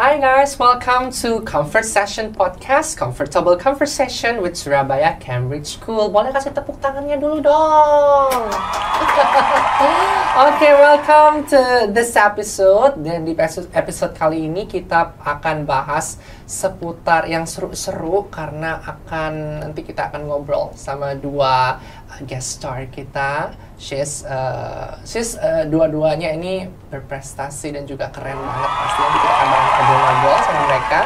Hi guys, welcome to Comfort Session Podcast, Comfortable Conversation with Surabaya Cambridge School. Boleh kasih tepuk tangannya dulu dong. Okay, welcome to this episode. Dan di episode kali ini kita akan bahas seputar yang seru-seru karena nanti kita akan ngobrol sama dua guest star kita. She's dua-duanya ini berprestasi dan juga keren banget pastinya. Kita akan ngobrol-ngobrol sama mereka.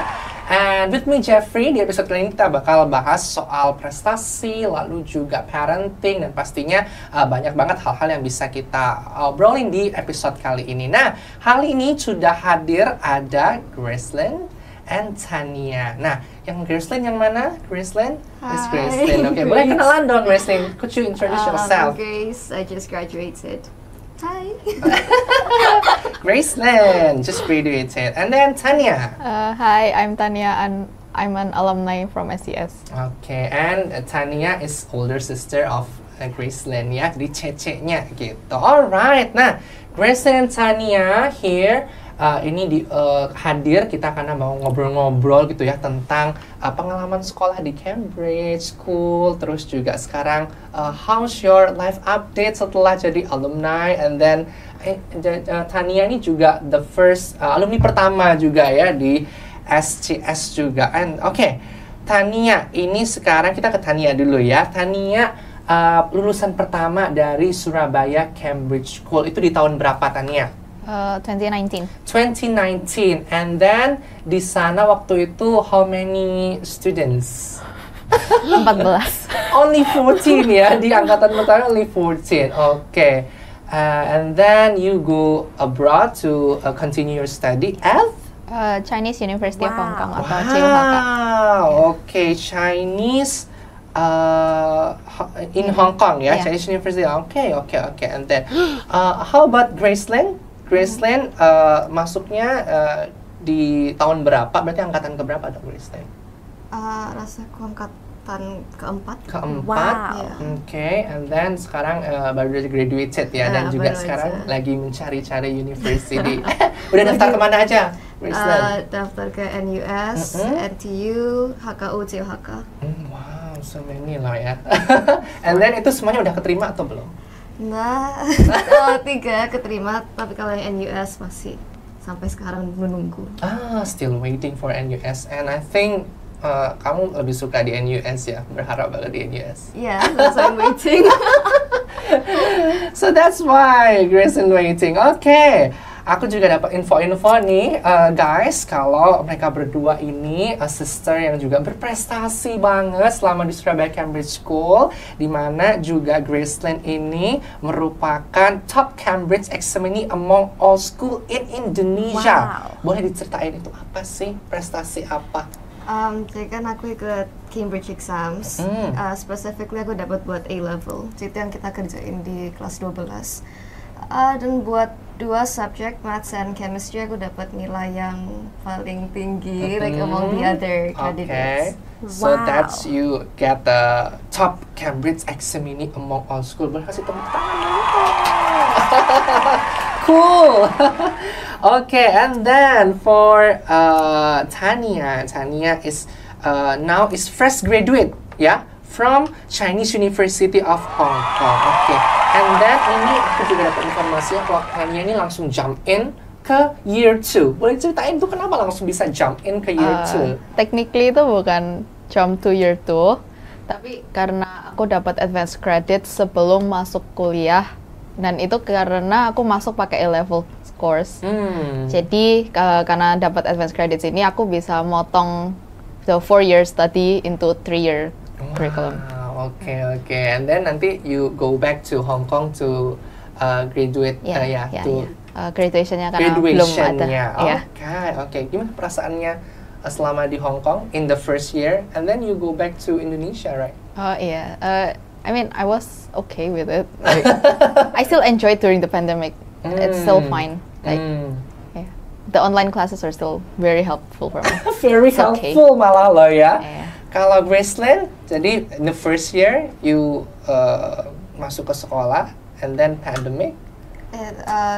And with me Jeffrey, di episode kali ini kita bakal bahas soal prestasi, lalu juga parenting, dan pastinya banyak banget hal-hal yang bisa kita obrolin di episode kali ini. Nah, kali ini sudah hadir ada Gracelyn and Tania. Nah, yang Gracelyn yang mana? Gracelyn? Miss Gracelyn. Oke, boleh kenalan dong Gracelyn. Could you introduce yourself? I'm Grace. I just graduated. Hi. Gracelyn just graduated. And then Tania. Hi, I'm Tania and I'm an alumni from SES. Okay, and Tania is older sister of Gracelyn ya, di cece-nya gitu. Alright, nah Gracelyn and Tania here ini hadir kita karena mau ngobrol-ngobrol gitu ya tentang pengalaman sekolah di Cambridge School, terus juga sekarang how's your life update setelah jadi alumni, and then Tania ini juga the first alumni pertama juga ya di SCS juga. And okay, Tania ini sekarang kita ke Tania dulu ya. Tania lulusan pertama dari Surabaya Cambridge School itu di tahun berapa Tania? 2019. 2019, and then di sana waktu itu how many students? 14. Only 14 ya, di angkatan pertama only 14. Okay, and then you go abroad to continue your study at Chinese University of Hong Kong atau wow. CUHK. Okay, Chinese in Hong Kong ya, Yeah. Chinese University. Okay, and then how about Gracelyn? Gracelyn masuknya di tahun berapa? Berarti angkatan keberapa dong Gracelyn? Rasaku angkatan keempat. Keempat. Wow. Okay, and then sekarang baru graduated ya, dan juga baru sekarang aja. lagi mencari-cari university. Udah daftar kemana aja, Gracelyn? Daftar ke NUS, NTU, HKU, CUHK. Wow, so many lah ya. And then itu semuanya udah keterima atau belum? Nah, 3 keterima, tapi kalau yang NUS masih sampai sekarang menunggu. Still waiting for NUS, and I think kamu lebih suka di NUS ya, berharap banget di NUS. Yeah, that's why I'm waiting. So that's why Gracelyn waiting. Okay, aku juga dapat info-info nih, guys, kalau mereka berdua ini sister yang juga berprestasi banget selama di Surabaya Cambridge School, di mana juga Gracelyn ini merupakan top Cambridge examinee among all school in Indonesia. Wow. Boleh diceritain itu apa sih, prestasi apa? Jadi kan aku ikut Cambridge Exams, specifically aku dapat buat A-level, itu yang kita kerjain di kelas 12. Dan buat 2 subjek, Maths and Chemistry, aku dapat nilai yang paling tinggi, like among the other candidates. Okay, so that's you get the top Cambridge examinee among all school. Boleh kasih tepuk tangan dulu. Cool. Okay, and then for Tania is now is fresh graduate, yeah, from Chinese University of Hong Kong. Okay, and then ini aku juga dapat informasi kalau Tania ini langsung jump in ke year 2. Boleh ceritain tuh kenapa langsung bisa jump in ke year 2? Technically itu bukan jump to year 2, tapi karena aku dapat advance credit sebelum masuk kuliah, dan itu karena aku masuk pakai A-level course. Jadi karena dapat advance credits ini, aku bisa motong the 4-year study into 3-year curriculum. Okay, and then nanti you go back to Hong Kong to graduate, Graduationnya karena belum ada. Okay. Gimana perasaannya selama di Hong Kong in the first year, and then you go back to Indonesia, right? I mean, I was okay with it. Like, I still enjoyed during the pandemic. It's still fine. Like, the online classes are still very helpful for me. Very It's helpful okay. malah lo ya. Yeah. Kalau Gracelyn, jadi in the first year you masuk ke sekolah, and then pandemic.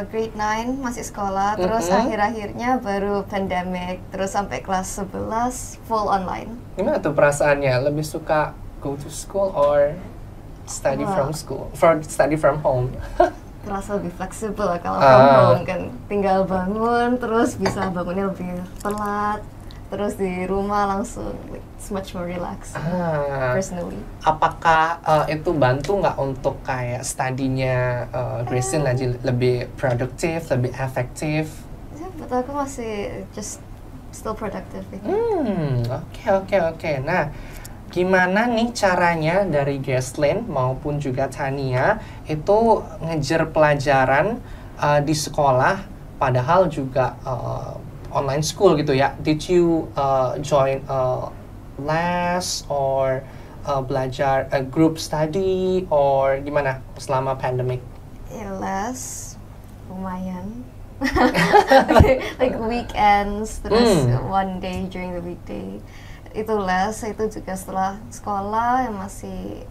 Grade 9 masih sekolah, terus akhir-akhirnya baru pandemic, terus sampai kelas 11 full online. Gimana tuh perasaannya? Lebih suka go to school or study from school? Study from home? Terasa lebih fleksibel kalau from home kan, tinggal bangun, terus bisa bangunnya lebih telat, terus di rumah langsung it's much more relaxed personally. Apakah itu bantu nggak untuk kayak studinya Gracelyn lebih produktif, lebih efektif? Ya, buat aku masih just still productive. Oke. Nah, gimana nih caranya dari Gracelyn maupun juga Tania itu ngejar pelajaran di sekolah padahal juga online school gitu ya? Did you join les or belajar group study or gimana selama pandemic? Ya, les lumayan. like weekends, terus one day during the weekday. Itu les, itu juga setelah sekolah yang masih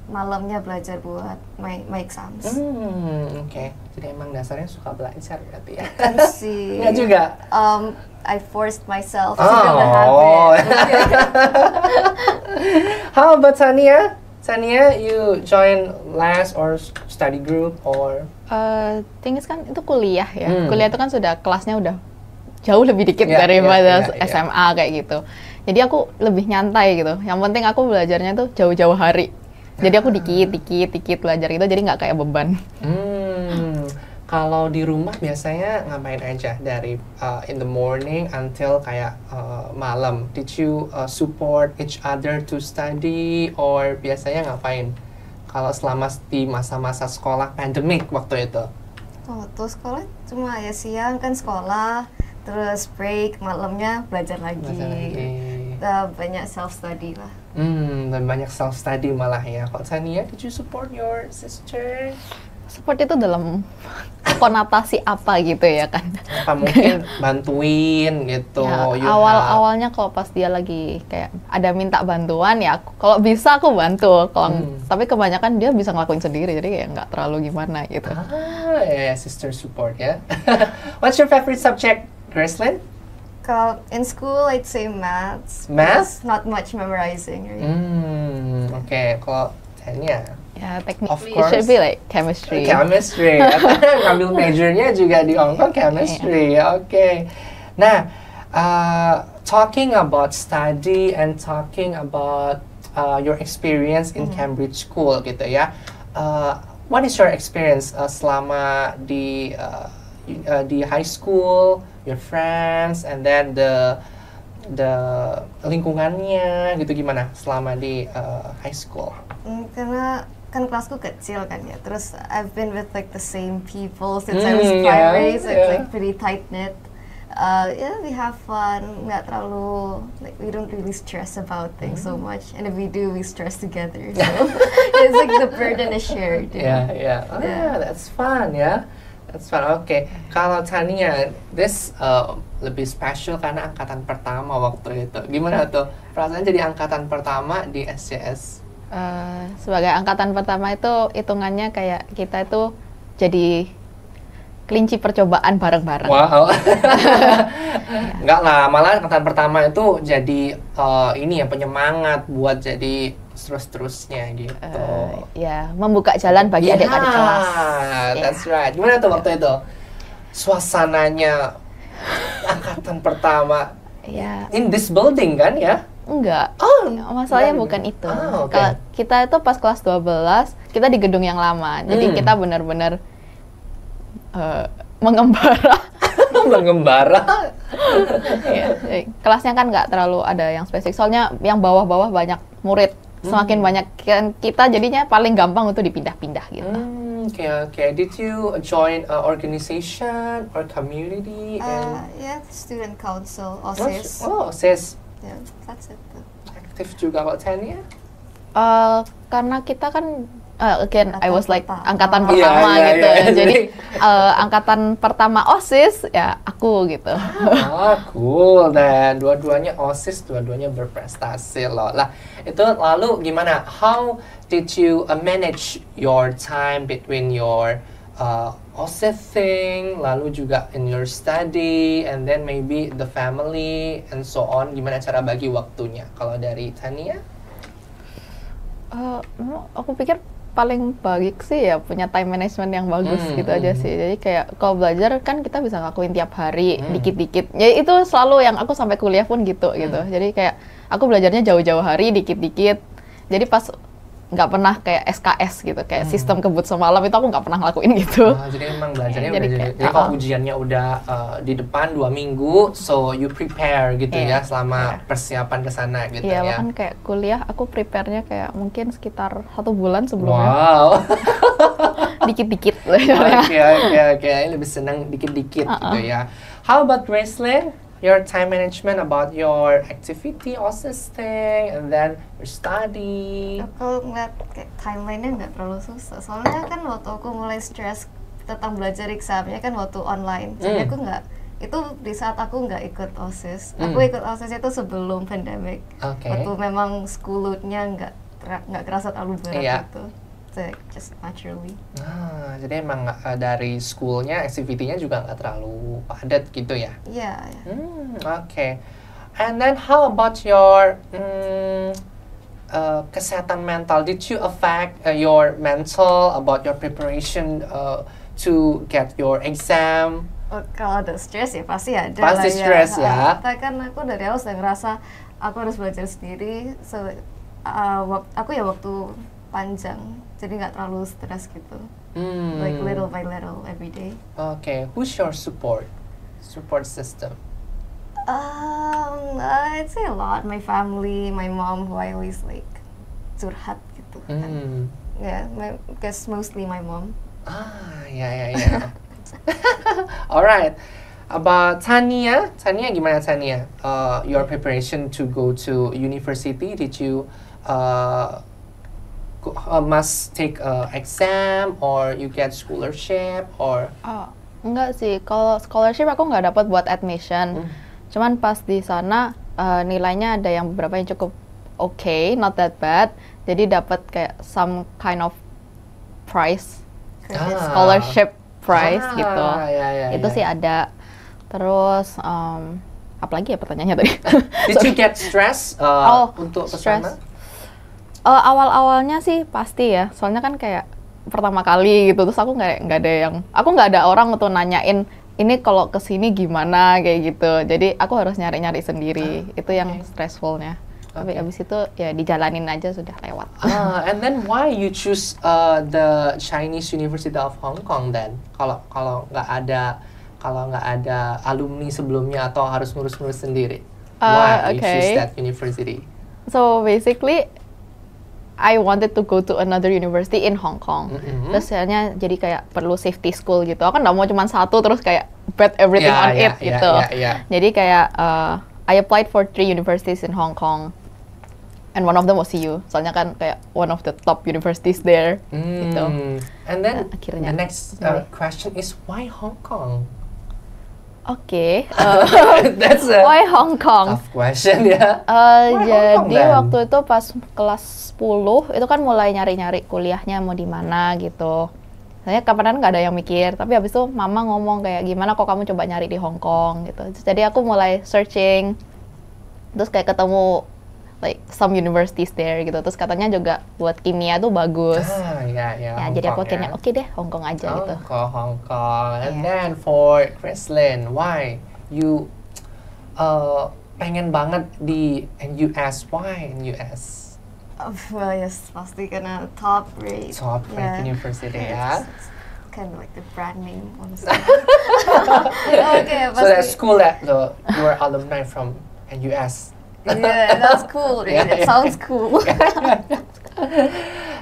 malamnya belajar buat my exams. Oke. Jadi emang dasarnya suka belajar berarti ya? Kan sih. Nggak juga? I forced myself to build a habit. How about Tania? Tania, you join les or study group or? Thing is kan itu kuliah ya. Kuliah itu kan sudah kelasnya udah jauh lebih dikit daripada SMA kayak gitu. Jadi aku lebih nyantai gitu. Yang penting aku belajarnya tuh jauh-jauh hari. Jadi aku dikit belajar gitu, jadi nggak kayak beban. Kalau di rumah biasanya ngapain aja dari in the morning until kayak malam? Did you support each other to study or biasanya ngapain? Kalau selama di masa-masa sekolah pandemic waktu itu? Waktu sekolah cuma ya siang kan sekolah, terus break, malamnya belajar lagi. Banyak self study lah. Dan banyak self study malah ya. Kalau Tania, did you support your sister? Support itu dalam konotasi apa gitu ya kan? Apa mungkin bantuin gitu? Ya, awalnya kalau pas dia lagi kayak ada minta bantuan ya, kalau bisa aku bantu. Tapi kebanyakan dia bisa ngelakuin sendiri, jadi kayak nggak terlalu gimana gitu. Sister support ya. What's your favorite subject, Gracelyn? Kalau in school, I'd say maths. Maths? Not much memorizing. Right? Oke. Kalau Tania? Ya, technically it should be like chemistry. Chemistry. Ngambil majornya juga di Hong Kong chemistry. Oke. Nah, talking about study and talking about your experience in Cambridge School gitu ya. What is your experience selama di high school, your friends, and then the lingkungannya gitu gimana selama di high school? Karena kan kelasku kecil kan ya, terus I've been with like the same people since I was primary, so it's like pretty tight knit. We have fun, nggak terlalu like we don't really stress about things so much, and if we do, we stress together. So it's like the burden is shared. That's fun ya. That's fun. Oke. Kalau Tania, this lebih special karena angkatan pertama waktu itu. Gimana tuh? Perasaan jadi angkatan pertama di SCS? Sebagai angkatan pertama itu hitungannya kayak kita itu jadi kelinci percobaan bareng-bareng. Wow. Enggak lah, malah angkatan pertama itu jadi ini ya penyemangat buat jadi terus-terusnya gitu. Membuka jalan bagi adik-adik kelas. That's right. Gimana tuh waktu itu? Suasananya angkatan pertama. In this building kan ya? Enggak. Masalahnya bukan itu. Kalau kita itu pas kelas 12, kita di gedung yang lama. Jadi kita benar-benar mengembara. Mengembara? Kelasnya kan nggak terlalu ada yang spesifik. Soalnya yang bawah-bawah banyak murid. Semakin banyak kita jadinya paling gampang untuk dipindah-pindah gitu. Okay. Did you join organization or community? Student council, OSIS. OSIS. Yeah, that's it. Aktif juga kok Tania? Karena kita kan I was like angkatan pertama gitu. Jadi angkatan pertama OSIS ya aku gitu. Cool. Dan dua-duanya OSIS, dua-duanya berprestasi loh. Lah, itu lalu gimana? How did you manage your time between your OSCE thing, lalu juga in your study, and then maybe the family and so on. Gimana cara bagi waktunya? Kalau dari Tania? Aku pikir paling baik sih ya punya time management yang bagus gitu aja sih. Jadi kayak kalau belajar kan kita bisa ngelakuin tiap hari dikit-dikit. Ya itu selalu yang aku sampai kuliah pun gitu. Jadi kayak aku belajarnya jauh-jauh hari dikit-dikit. Jadi pas nggak pernah kayak SKS gitu, kayak sistem kebut semalam itu aku nggak pernah ngelakuin gitu. Jadi emang belajarnya Jadi udah kayak, jadi kalau ujiannya udah di depan 2 minggu, so you prepare gitu ya selama persiapan ke sana gitu Iya, ya. bahkan kayak kuliah aku prepare-nya kayak mungkin sekitar 1 bulan sebelumnya. Wow. Dikit-dikit. Oke. Lebih senang dikit-dikit gitu ya. How about Gracelyn? Your time management about your activity, OSCE thing, and then your study. Aku ngeliat kayak timeline-nya nggak terlalu susah. Soalnya kan waktu aku mulai stress tentang belajar examnya kan waktu online. Jadi aku nggak, itu di saat aku nggak ikut OSIS. Aku ikut OSIS itu sebelum pandemic. Waktu memang school load-nya nggak kerasa terlalu berat gitu. Just naturally. Jadi emang dari schoolnya, activity-nya juga nggak terlalu padat gitu ya? Iya. Okay. And then how about your kesehatan mental? Did you affect your mental about your preparation to get your exam? Kalau ada stress ya pasti ada. Pasti stress ya. Tapi kan aku dari awal sudah ngerasa aku harus belajar sendiri. So, aku ya waktu panjang, jadi nggak terlalu stres gitu. Like little by little every day. Okay, who's your support system? I'd say a lot. My family, my mom, who I always like curhat gitu. Yeah, guess mostly my mom. Yeah. Alright. About Tania gimana Tania? Your preparation to go to university, did you must take exam or you get scholarship or? Enggak sih, kalau scholarship aku nggak dapat buat admission. Cuman pas di sana nilainya ada yang beberapa yang cukup okay, not that bad. Jadi dapat kayak some kind of prize, scholarship prize gitu. Itu sih ada. Terus apalagi ya pertanyaannya tadi? Did you get stress untuk kesana? Awal-awalnya sih pasti ya, soalnya kan kayak pertama kali gitu, terus aku nggak ada orang untuk nanyain ini kalau kesini gimana kayak gitu, jadi aku harus nyari-nyari sendiri, itu yang stressfulnya. Tapi abis itu ya dijalanin aja sudah lewat. And then why you choose the Chinese University of Hong Kong then? Kalau nggak ada alumni sebelumnya atau harus ngurus-ngurus sendiri? Why you choose that university? So basically I wanted to go to another university in Hong Kong. Terus soalnya jadi kayak perlu safety school gitu. Aku kan nggak mau cuma satu terus kayak bet everything on it gitu. Jadi kayak I applied for 3 universities in Hong Kong. And one of them was CU. Soalnya kan kayak one of the top universities there gitu. And then akhirnya, the next question is why Hong Kong? That's why Hong Kong? Tough question ya. Jadi waktu itu pas kelas 10 itu kan mulai nyari-nyari kuliahnya mau di mana gitu. Saya kapan nggak ada yang mikir, tapi habis itu mama ngomong kayak gimana kok kamu coba nyari di Hong Kong gitu. Jadi aku mulai searching, terus kayak ketemu like some universities there gitu. Terus katanya juga buat kimia tuh bagus. Ya jadi aku akhirnya oke deh Hong Kong aja gitu. Hong Kong. And then for Gracelyn, why you pengen banget di US? Why in US? Well, yes, pasti karena top rate university ya. Kind of like the brand name, honestly. So that school that you are alumni from US. Yeah, that's cool. Right? It sounds cool.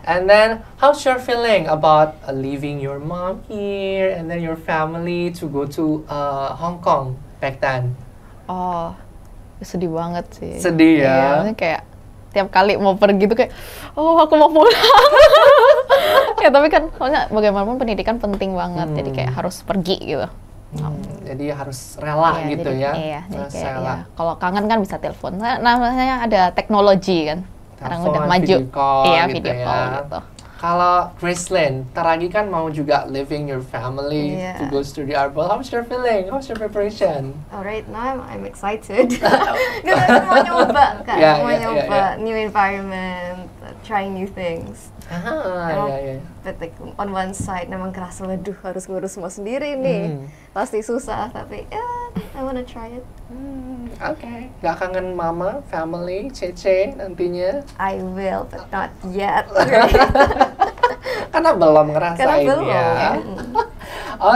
And then, how's your feeling about leaving your mom here and then your family to go to Hong Kong back then? Sedih banget sih. Sedih ya? Iya, kayak tiap kali mau pergi tuh kayak, aku mau pulang. Ya tapi kan, soalnya bagaimanapun pendidikan penting banget, jadi kayak harus pergi gitu. Jadi harus rela gitu jadi, ya? Iya, jadi kayak ya, kalau kangen kan bisa telepon. Namanya ada teknologi kan, sekarang udah maju. Video call, video call gitu. Kalau Gracelyn, ntar lagi kan mau juga leaving your family Yeah. to go study art. Well, how's your feeling? How's your preparation? Alright, now I'm excited. Karena mau nyoba kan, Yeah, mau yeah, nyoba yeah. new environment, trying new things. Ah, ya. But like on one side memang kerasa waduh harus ngurus semua sendiri nih. Pasti susah, tapi I wanna try it. Oke. Gak kangen mama, family, Cece nantinya? I will, but not yet. Karena belum ngerasain Karena belum. ya.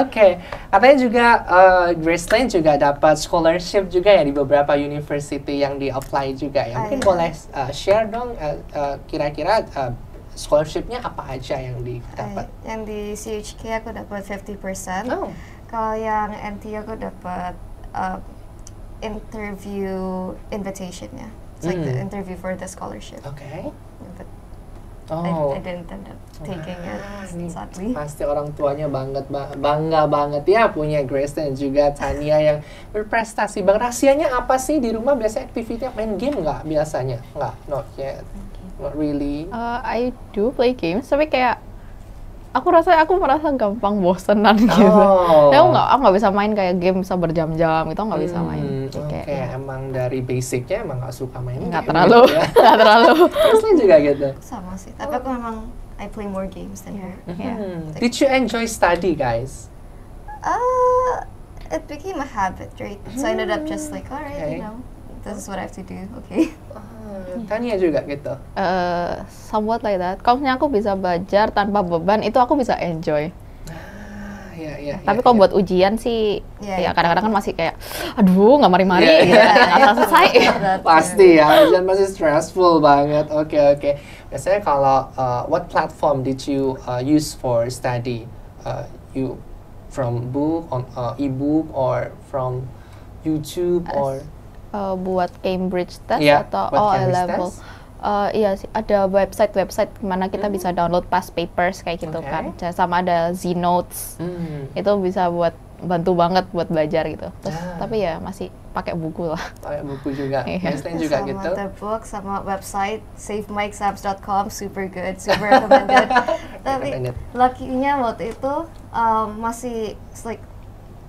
Oke, katanya juga Gracelyn juga dapat scholarship juga ya di beberapa university yang di-apply juga ya. Mungkin Iya. boleh share dong kira-kira scholarshipnya apa aja yang didapat? Yang di CHK aku dapat 50%. Oh. Kalau yang NT aku dapat interview invitation-nya. It's like the interview for the scholarship. Oke. But Oh. I didn't end up taking it, Ini sadly. pasti orang tuanya bangga banget ya punya Grace dan juga Tania yang berprestasi. Bang, rahasianya apa sih di rumah? Biasanya aktivitasnya main game nggak biasanya? Nggak, not yet. Not really. I do play games, tapi kayak aku merasa gampang bosenan gitu. Oh. Aku nggak bisa main kayak game bisa berjam-jam gitu, nggak bisa main. Oke, Kayak, ya, emang dari basicnya emang nggak suka main nggak game terlalu, gitu ya. nggak terlalu. Gracelyn juga gitu. Sama sih, tapi aku memang I play more games than her. Did you enjoy study, guys? It became a habit, right? So I ended up just like, alright, Okay. you know, this is what I have to do, okay. Tania juga gitu. Somewhat like that. Kalau misalnya aku bisa belajar tanpa beban, itu aku bisa enjoy. Iya. Tapi kalau buat ujian sih, Iya, ya kadang-kadang kan masih kayak, aduh nggak mari-mari, Iya, gitu, iya. nggak selesai. Pasti ya, ujian pasti stressful banget. Oke. Biasanya kalau what platform did you use for study? You from book on ebook or from YouTube or Buat Cambridge test Iya, atau buat A Cambridge level. test. Iya sih, ada website mana kita bisa download past papers kayak gitu Oke. kan. Sama ada Z-Notes. Itu bisa bantu banget buat belajar gitu. Terus tapi ya masih pakai buku lah. pakai buku juga. Iya. Gracelyn juga sama gitu. the book, sama website savemyexams.com, super good, super recommended. Tapi Recommended. lucky-nya waktu itu masih it's like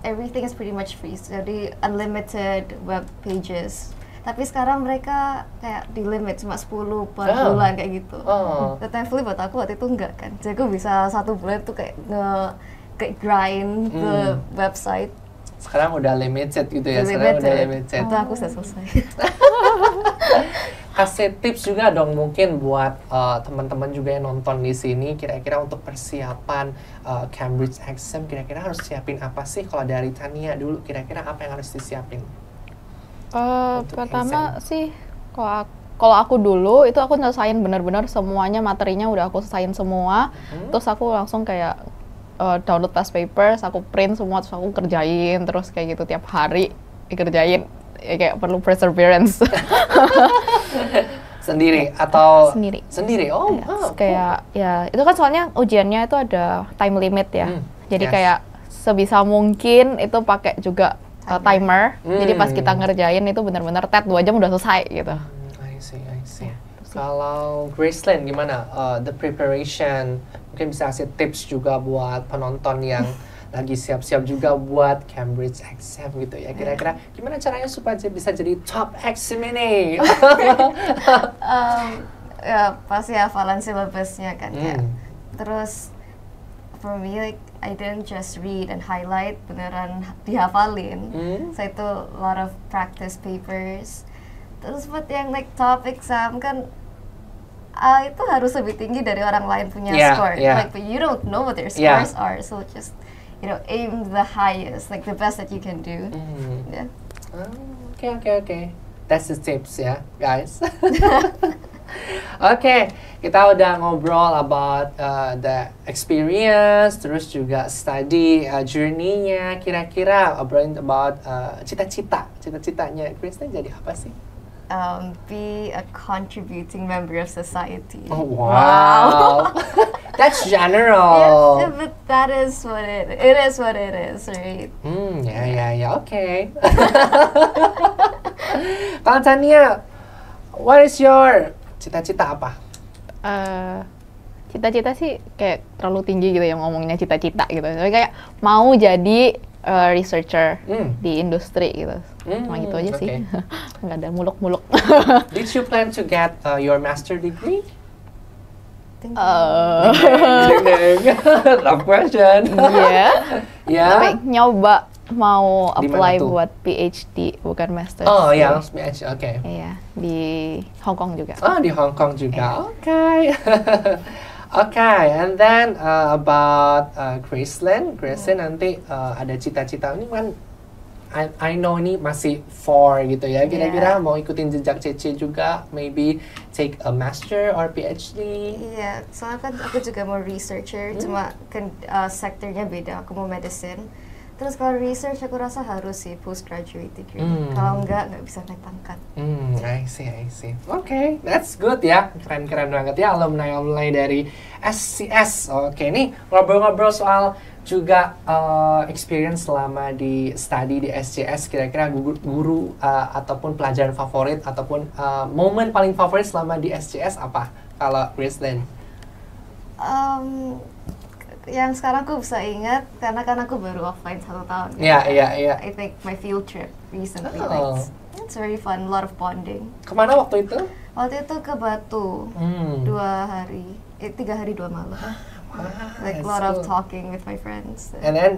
everything is pretty much free, jadi unlimited web pages. Tapi sekarang mereka kayak di limit cuma 10 per bulan kayak gitu. But thankfully buat aku waktu itu enggak kan. Jadi aku bisa 1 bulan tuh kayak grind the website. Sekarang udah limited gitu ya. Sekarang udah limited. Itu aku sudah selesai. Kasih tips juga dong mungkin buat teman-teman juga yang nonton di sini, kira-kira untuk persiapan Cambridge exam, kira-kira harus siapin apa sih? Kalau dari Tania dulu, kira-kira apa yang harus disiapin? Untuk Pertama sih, kalau aku dulu itu aku nyelesain bener-bener semuanya, materinya udah aku selesain semua. Terus aku langsung kayak download past papers, aku print semua, terus aku kerjain terus kayak gitu tiap hari dikerjain. Ya, kayak perlu perseverance. Sendiri atau Sendiri. Sendiri. Oh, Ya, terus kayak ya itu kan soalnya ujiannya itu ada time limit ya. Jadi yes. kayak sebisa mungkin itu pakai juga timer. Jadi pas kita ngerjain itu benar-benar 2 jam udah selesai gitu. I see. Kalau Gracelyn gimana? The preparation, mungkin bisa kasih tips juga buat penonton yang lagi siap-siap juga buat Cambridge exam gitu ya. Kira-kira gimana caranya supaya bisa jadi top exam ini? Ya pasti hafalan syllabusnya kan kayak. Terus for me like I didn't just read and highlight, beneran dihafalin. So itu a lot of practice papers. Terus buat yang like top exam kan itu harus lebih tinggi dari orang lain punya score. Like but you don't know what their scores are, so just aim the highest, like the best that you can do. Yeah. Okay. That's the tips ya, guys. Oke, kita udah ngobrol about the experience, terus juga study journey-nya. Kira-kira obrolin about cita-citanya Gracelyn jadi apa sih? Be a contributing member of society. Oh wow, that's general. Yes, but that is what it is. What it is, right? Ya, oke. Kalau Tania, what is your cita-cita apa? Cita-cita sih kayak terlalu tinggi gitu ya ngomongnya cita-cita gitu. Tapi kayak mau jadi researcher di industri gitu. Cuma gitu aja sih. Nggak ada muluk-muluk. Did you plan to get your master degree? Tough question. Iya. Ya. Tapi nyoba mau Di mana apply tuh? buat PhD, bukan master. Oh ya, PhD, oke. Iya, di Hong Kong juga. Oh, di Hong Kong juga. Oke. Okay, and then about Gracelyn nanti ada cita-cita ini kan I know ini masih 4 gitu ya. Kira-kira mau ikutin jejak Cece juga, maybe take a master or PhD. Iya, soalnya kan aku juga mau researcher, cuma kan sektornya beda. Aku mau medicine. Terus kalau research aku rasa harus sih postgraduate degree. Kalau nggak bisa naik pangkat. I see. Okay, that's good ya. Keren-keren banget ya alumni dari SCS. Oke, nih ngobrol-ngobrol soal juga experience selama di study di SCS. Kira-kira guru ataupun pelajaran favorit ataupun momen paling favorit selama di SCS apa? Kalau Gracelyn? Yang sekarang aku bisa ingat karena kan aku baru offline 1 tahun. Iya. I think my field trip recently, Oh. like, it's very fun, a lot of bonding. Kemana waktu itu? Waktu itu ke Batu, 3 hari 2 malam. Like a lot of talking with my friends. And then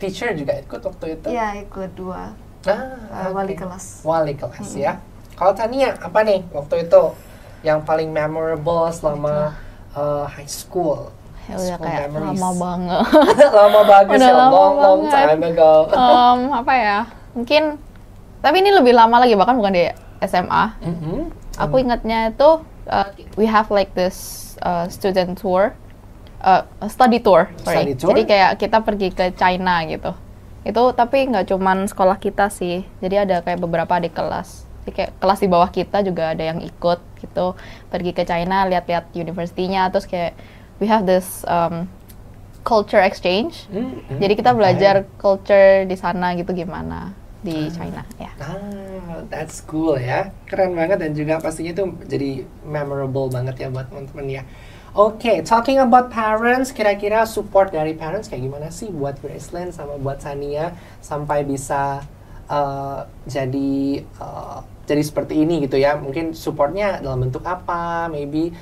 teacher juga ikut waktu itu? Iya, ikut 2. Wali kelas. Wali kelas ya. Kalau Tania apa nih waktu itu yang paling memorable selama high school? Ya udah School kayak memories. lama banget. Lama banget Udah ya, lama long banget. time ago. Apa ya? Mungkin, tapi ini lebih lama lagi, bahkan bukan di SMA. Aku ingatnya itu we have like this student tour, study tour. Study tour? Jadi kayak kita pergi ke China gitu. Itu tapi nggak cuman sekolah kita sih. Jadi ada kayak beberapa adik kelas. Jadi kayak kelas di bawah kita juga ada yang ikut gitu. Pergi ke China, lihat-lihat universitinya, terus kayak we have this culture exchange. Jadi kita belajar culture di sana gitu gimana di China ya. That's cool ya. Keren banget dan juga pastinya itu jadi memorable banget ya buat teman-teman ya. Oke, talking about parents, kira-kira support dari parents kayak gimana sih buat Gracelyn sama buat Tania sampai bisa jadi seperti ini gitu ya. Mungkin supportnya dalam bentuk apa? Maybe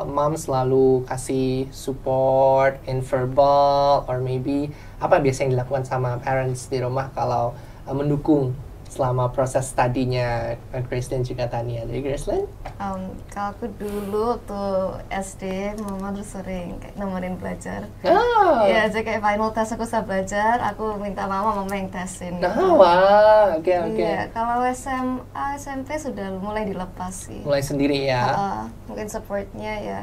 mom selalu kasih support in verbal, or maybe apa biasa yang dilakukan sama parents di rumah kalau mendukung selama proses studinya Gracelyn juga Tania. Jadi Gracelyn? Kalau aku dulu waktu SD, mama tuh sering kayak nemenin belajar. Ya, jadi kayak final test aku bisa belajar, aku minta mama yang tesin. Wah, oke. Iya, kalau SMA, SMP sudah mulai dilepas sih. Mulai sendiri ya? Mungkin supportnya ya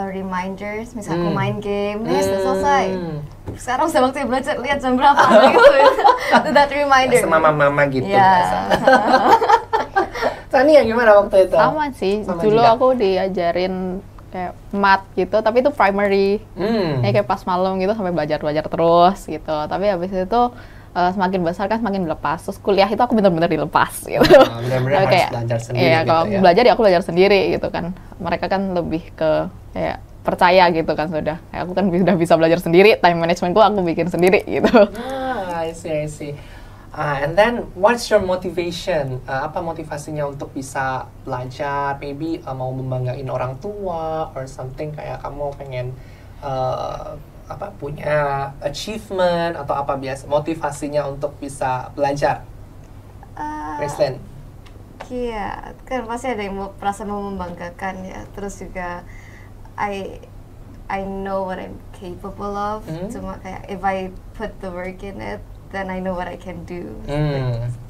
reminders, misal aku main game, sudah selesai. Sekarang sudah waktunya belajar, lihat jam berapa gitu. Itu that reminder. Sama mama gitu. Iya. Tania gimana waktu itu? Sama sih, Sama dulu juga. aku diajarin kayak math gitu, tapi itu primary. Ya kayak pas malam gitu sampai belajar terus gitu. Tapi habis itu semakin besar kan semakin dilepas. Terus kuliah itu aku benar-benar dilepas gitu. Benar-benar harus kayak, belajar sendiri iya, gitu kalau ya. belajar ya aku belajar sendiri gitu kan. Mereka kan lebih ke kayak percaya gitu kan sudah. Kayak aku kan sudah bisa belajar sendiri, time managementku aku bikin sendiri gitu. I see. And then, what's your motivation? Apa motivasinya untuk bisa belajar? Maybe mau membanggain orang tua, or something kayak kamu pengen punya achievement atau apa biasa motivasinya untuk bisa belajar? Gracelyn? Iya, kan pasti ada yang perasaan mau membanggakan ya. Terus juga I know what I'm capable of. Cuma kayak if I put the work in it, then I know what I can do.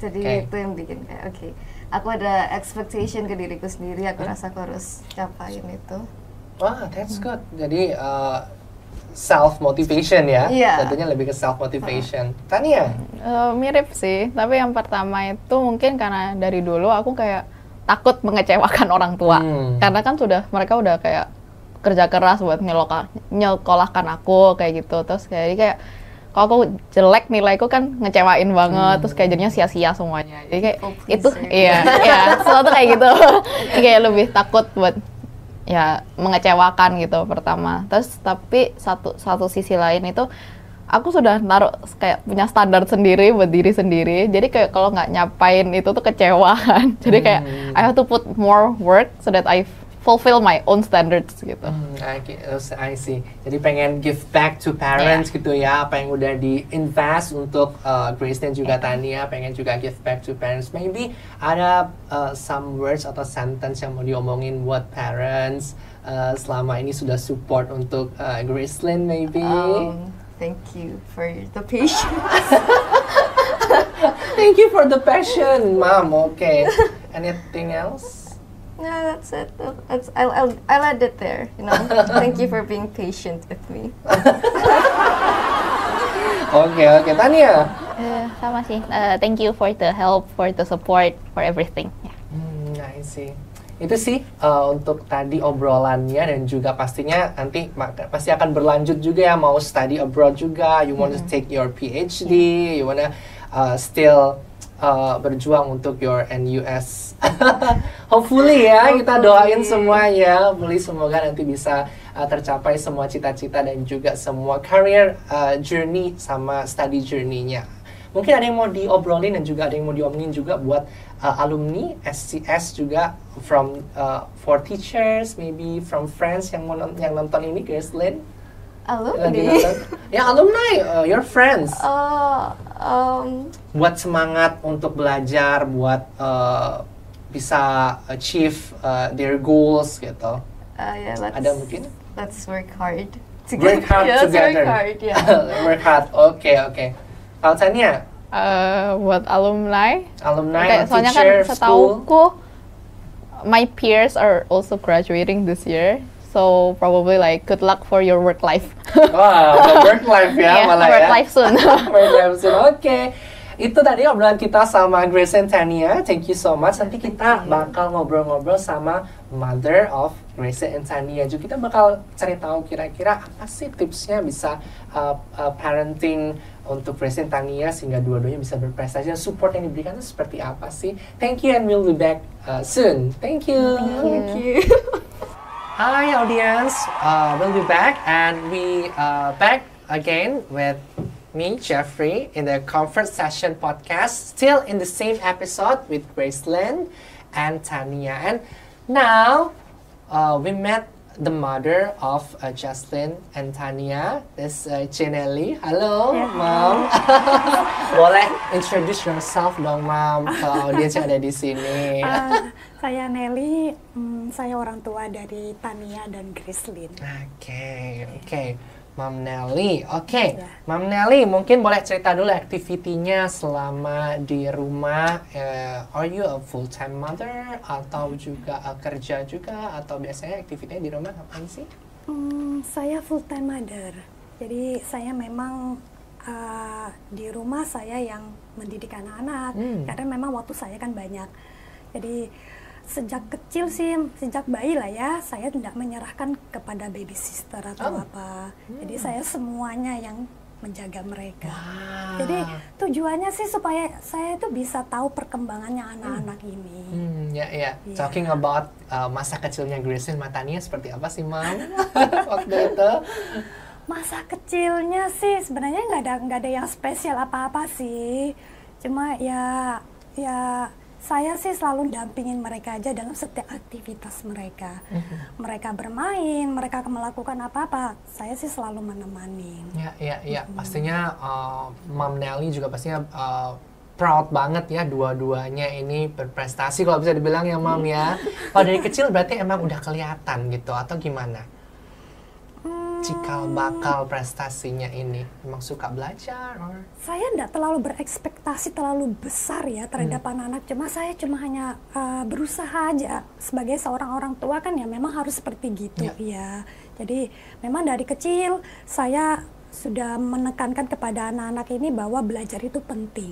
Jadi itu yang bikin kayak oke, aku ada expectation ke diriku sendiri. Aku rasa aku harus capain itu. Wah, that's good. Jadi self motivation ya. Tentunya lebih ke self motivation. Tania? Mirip sih, tapi yang pertama itu mungkin karena dari dulu aku kayak takut mengecewakan orang tua. Karena kan mereka udah kayak kerja keras buat nyekolahkan aku kayak gitu. Terus kayak kalau aku jelek nilaiku kan ngecewain banget, terus kayak jadinya sia-sia semuanya. Jadi kayak itu, iya, selalu kayak gitu. Kayak lebih takut buat ya mengecewakan gitu pertama. Terus tapi satu sisi lain itu aku sudah naruh kayak punya standar sendiri buat diri sendiri. Jadi kayak kalau nggak nyapain itu tuh kecewa kan. Jadi kayak I have to put more work so that I fulfill my own standards gitu. I see. Jadi pengen give back to parents gitu ya. Apa yang udah di-invest untuk Grace dan juga Tania, pengen juga give back to parents. Maybe ada some words atau sentence yang mau diomongin buat parents selama ini sudah support untuk Gracelyn maybe. Thank you for the patience. Thank you for the passion, Mom. Okay. Anything else? No, that's it. I'll end it there. You know. Thank you for being patient with me. Okay. Tania. Sama sih. Thank you for the help, for the support, for everything. I see. Itu sih untuk tadi obrolannya, dan juga pastinya nanti pasti akan berlanjut juga ya, mau study abroad juga, you want to take your PhD, you wanna still berjuang untuk your NUS. Hopefully ya, kita doain semuanya, semoga nanti bisa tercapai semua cita-cita dan juga semua career journey sama study journey-nya. Mungkin ada yang mau diobrolin dan juga ada yang mau diomongin juga buat alumni SCS juga, from for teachers, maybe from friends yang nonton ini, Gracelyn. Alumni? Ya, alumni, your friends. Buat semangat untuk belajar, buat bisa achieve their goals gitu. Ada mungkin? Let's work hard together. Work hard together. Work hard, yeah. Work hard, okay. Kalau Tania? Buat alumni, teacher, soalnya kan setauku my peers are also graduating this year, so probably like good luck for your work life. Wow, work life ya, malah work ya. life soon. Work life soon, oke. Itu tadi obrolan kita sama Grace and Tania. Thank you so much. Nanti kita bakal ngobrol-ngobrol sama mother of Grace and Tania juga. Kita bakal cari tahu kira-kira apa sih tipsnya bisa parenting untuk Grace and Tania sehingga dua-duanya bisa berprestasi, dan support yang diberikan itu seperti apa sih. Thank you, and we'll be back soon. Thank you. Thank you. Hi audience, we'll be back, and we back again with me, Jeffrey, in the Comfort Session podcast, still in the same episode with Gracelyn and Tania. And now, we met the mother of Jocelyn and Tania, this Cinelli. Halo, Mom. Boleh introduce yourself dong, Mom, ke audiens yang ada di sini. Saya Nelly, saya orang tua dari Tania dan Gracelyn. Oke. Mom Nelly, oke. Mom Nelly, mungkin boleh cerita dulu aktivitinya selama di rumah. Are you a full-time mother atau juga kerja juga, atau biasanya aktivitinya di rumah ngapain sih? Saya full-time mother. Jadi saya memang di rumah saya yang mendidik anak-anak, karena memang waktu saya kan banyak. Jadi sejak kecil sih, sejak bayi lah ya, saya tidak menyerahkan kepada baby sister atau apa. Jadi saya semuanya yang menjaga mereka. Jadi tujuannya sih supaya saya itu bisa tahu perkembangannya anak-anak ini. Talking about masa kecilnya Gracelyn sama Tania seperti apa sih, Mom? Waktu itu? Masa kecilnya sih sebenarnya nggak ada yang spesial apa-apa sih. Cuma ya saya sih selalu dampingin mereka aja dalam setiap aktivitas mereka. Mereka bermain, mereka melakukan apa-apa, saya sih selalu menemani. Pastinya Mom Nelly juga pastinya proud banget ya, dua-duanya ini berprestasi kalau bisa dibilang ya, Mom ya. Kalau dari kecil berarti emang udah kelihatan gitu, atau gimana? Cikal bakal prestasinya ini, memang suka belajar? Saya tidak terlalu berekspektasi terlalu besar ya terhadap anak-anak, saya cuma hanya berusaha aja. Sebagai seorang orang tua kan ya memang harus seperti gitu ya. Jadi memang dari kecil saya sudah menekankan kepada anak-anak ini bahwa belajar itu penting.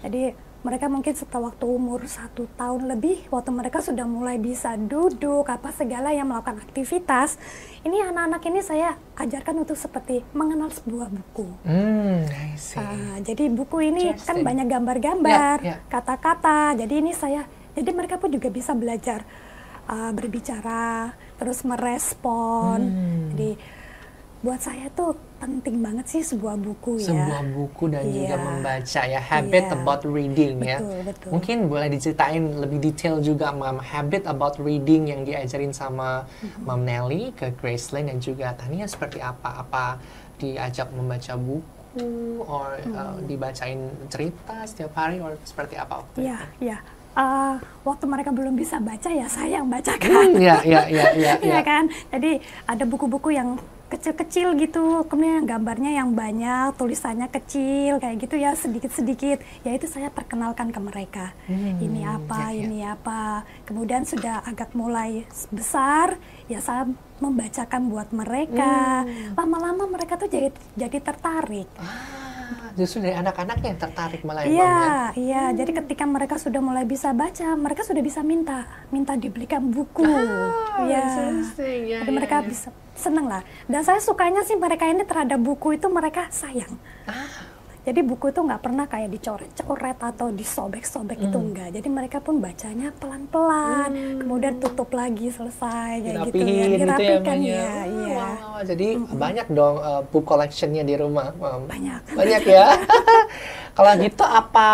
Jadi mereka mungkin setelah waktu umur 1 tahun lebih, waktu mereka sudah mulai bisa duduk, apa segala yang melakukan aktivitas, ini anak-anak ini saya ajarkan untuk seperti mengenal sebuah buku. Jadi buku ini kan banyak gambar-gambar, kata-kata, jadi mereka pun juga bisa belajar berbicara, terus merespon. Jadi buat saya tuh penting banget sih sebuah buku ya. Sebuah buku dan juga membaca ya, habit about reading ya. Betul. Mungkin boleh diceritain lebih detail juga Mam, habit about reading yang diajarin sama Mam Nelly ke Gracelyn dan juga Tania seperti apa? Apa diajak membaca buku, or dibacain cerita setiap hari, or seperti apa waktu itu? Iya. Waktu mereka belum bisa baca ya saya yang bacakan. Iya Kan? Jadi ada buku-buku yang kecil-kecil gitu, kemudian gambarnya yang banyak, tulisannya kecil kayak gitu ya, sedikit-sedikit. Ya itu saya perkenalkan ke mereka. Ini apa. Kemudian sudah agak mulai besar, ya saya membacakan buat mereka. Lama-lama mereka tuh jadi tertarik. Justru dari anak-anak yang tertarik malah ya. Iya. Jadi ketika mereka sudah mulai bisa baca, mereka sudah bisa minta dibelikan buku. Jadi mereka bisa seneng lah. Dan saya sukanya sih mereka ini terhadap buku itu mereka sayang. Jadi buku itu nggak pernah kayak dicoret-coret atau disobek-sobek, itu enggak. Jadi mereka pun bacanya pelan-pelan, kemudian tutup lagi, selesai kayak gitu ya. Dirapikan ya. Iya. Wow, jadi banyak dong book collectionnya di rumah, Mam. Banyak Ya. Kalau gitu apa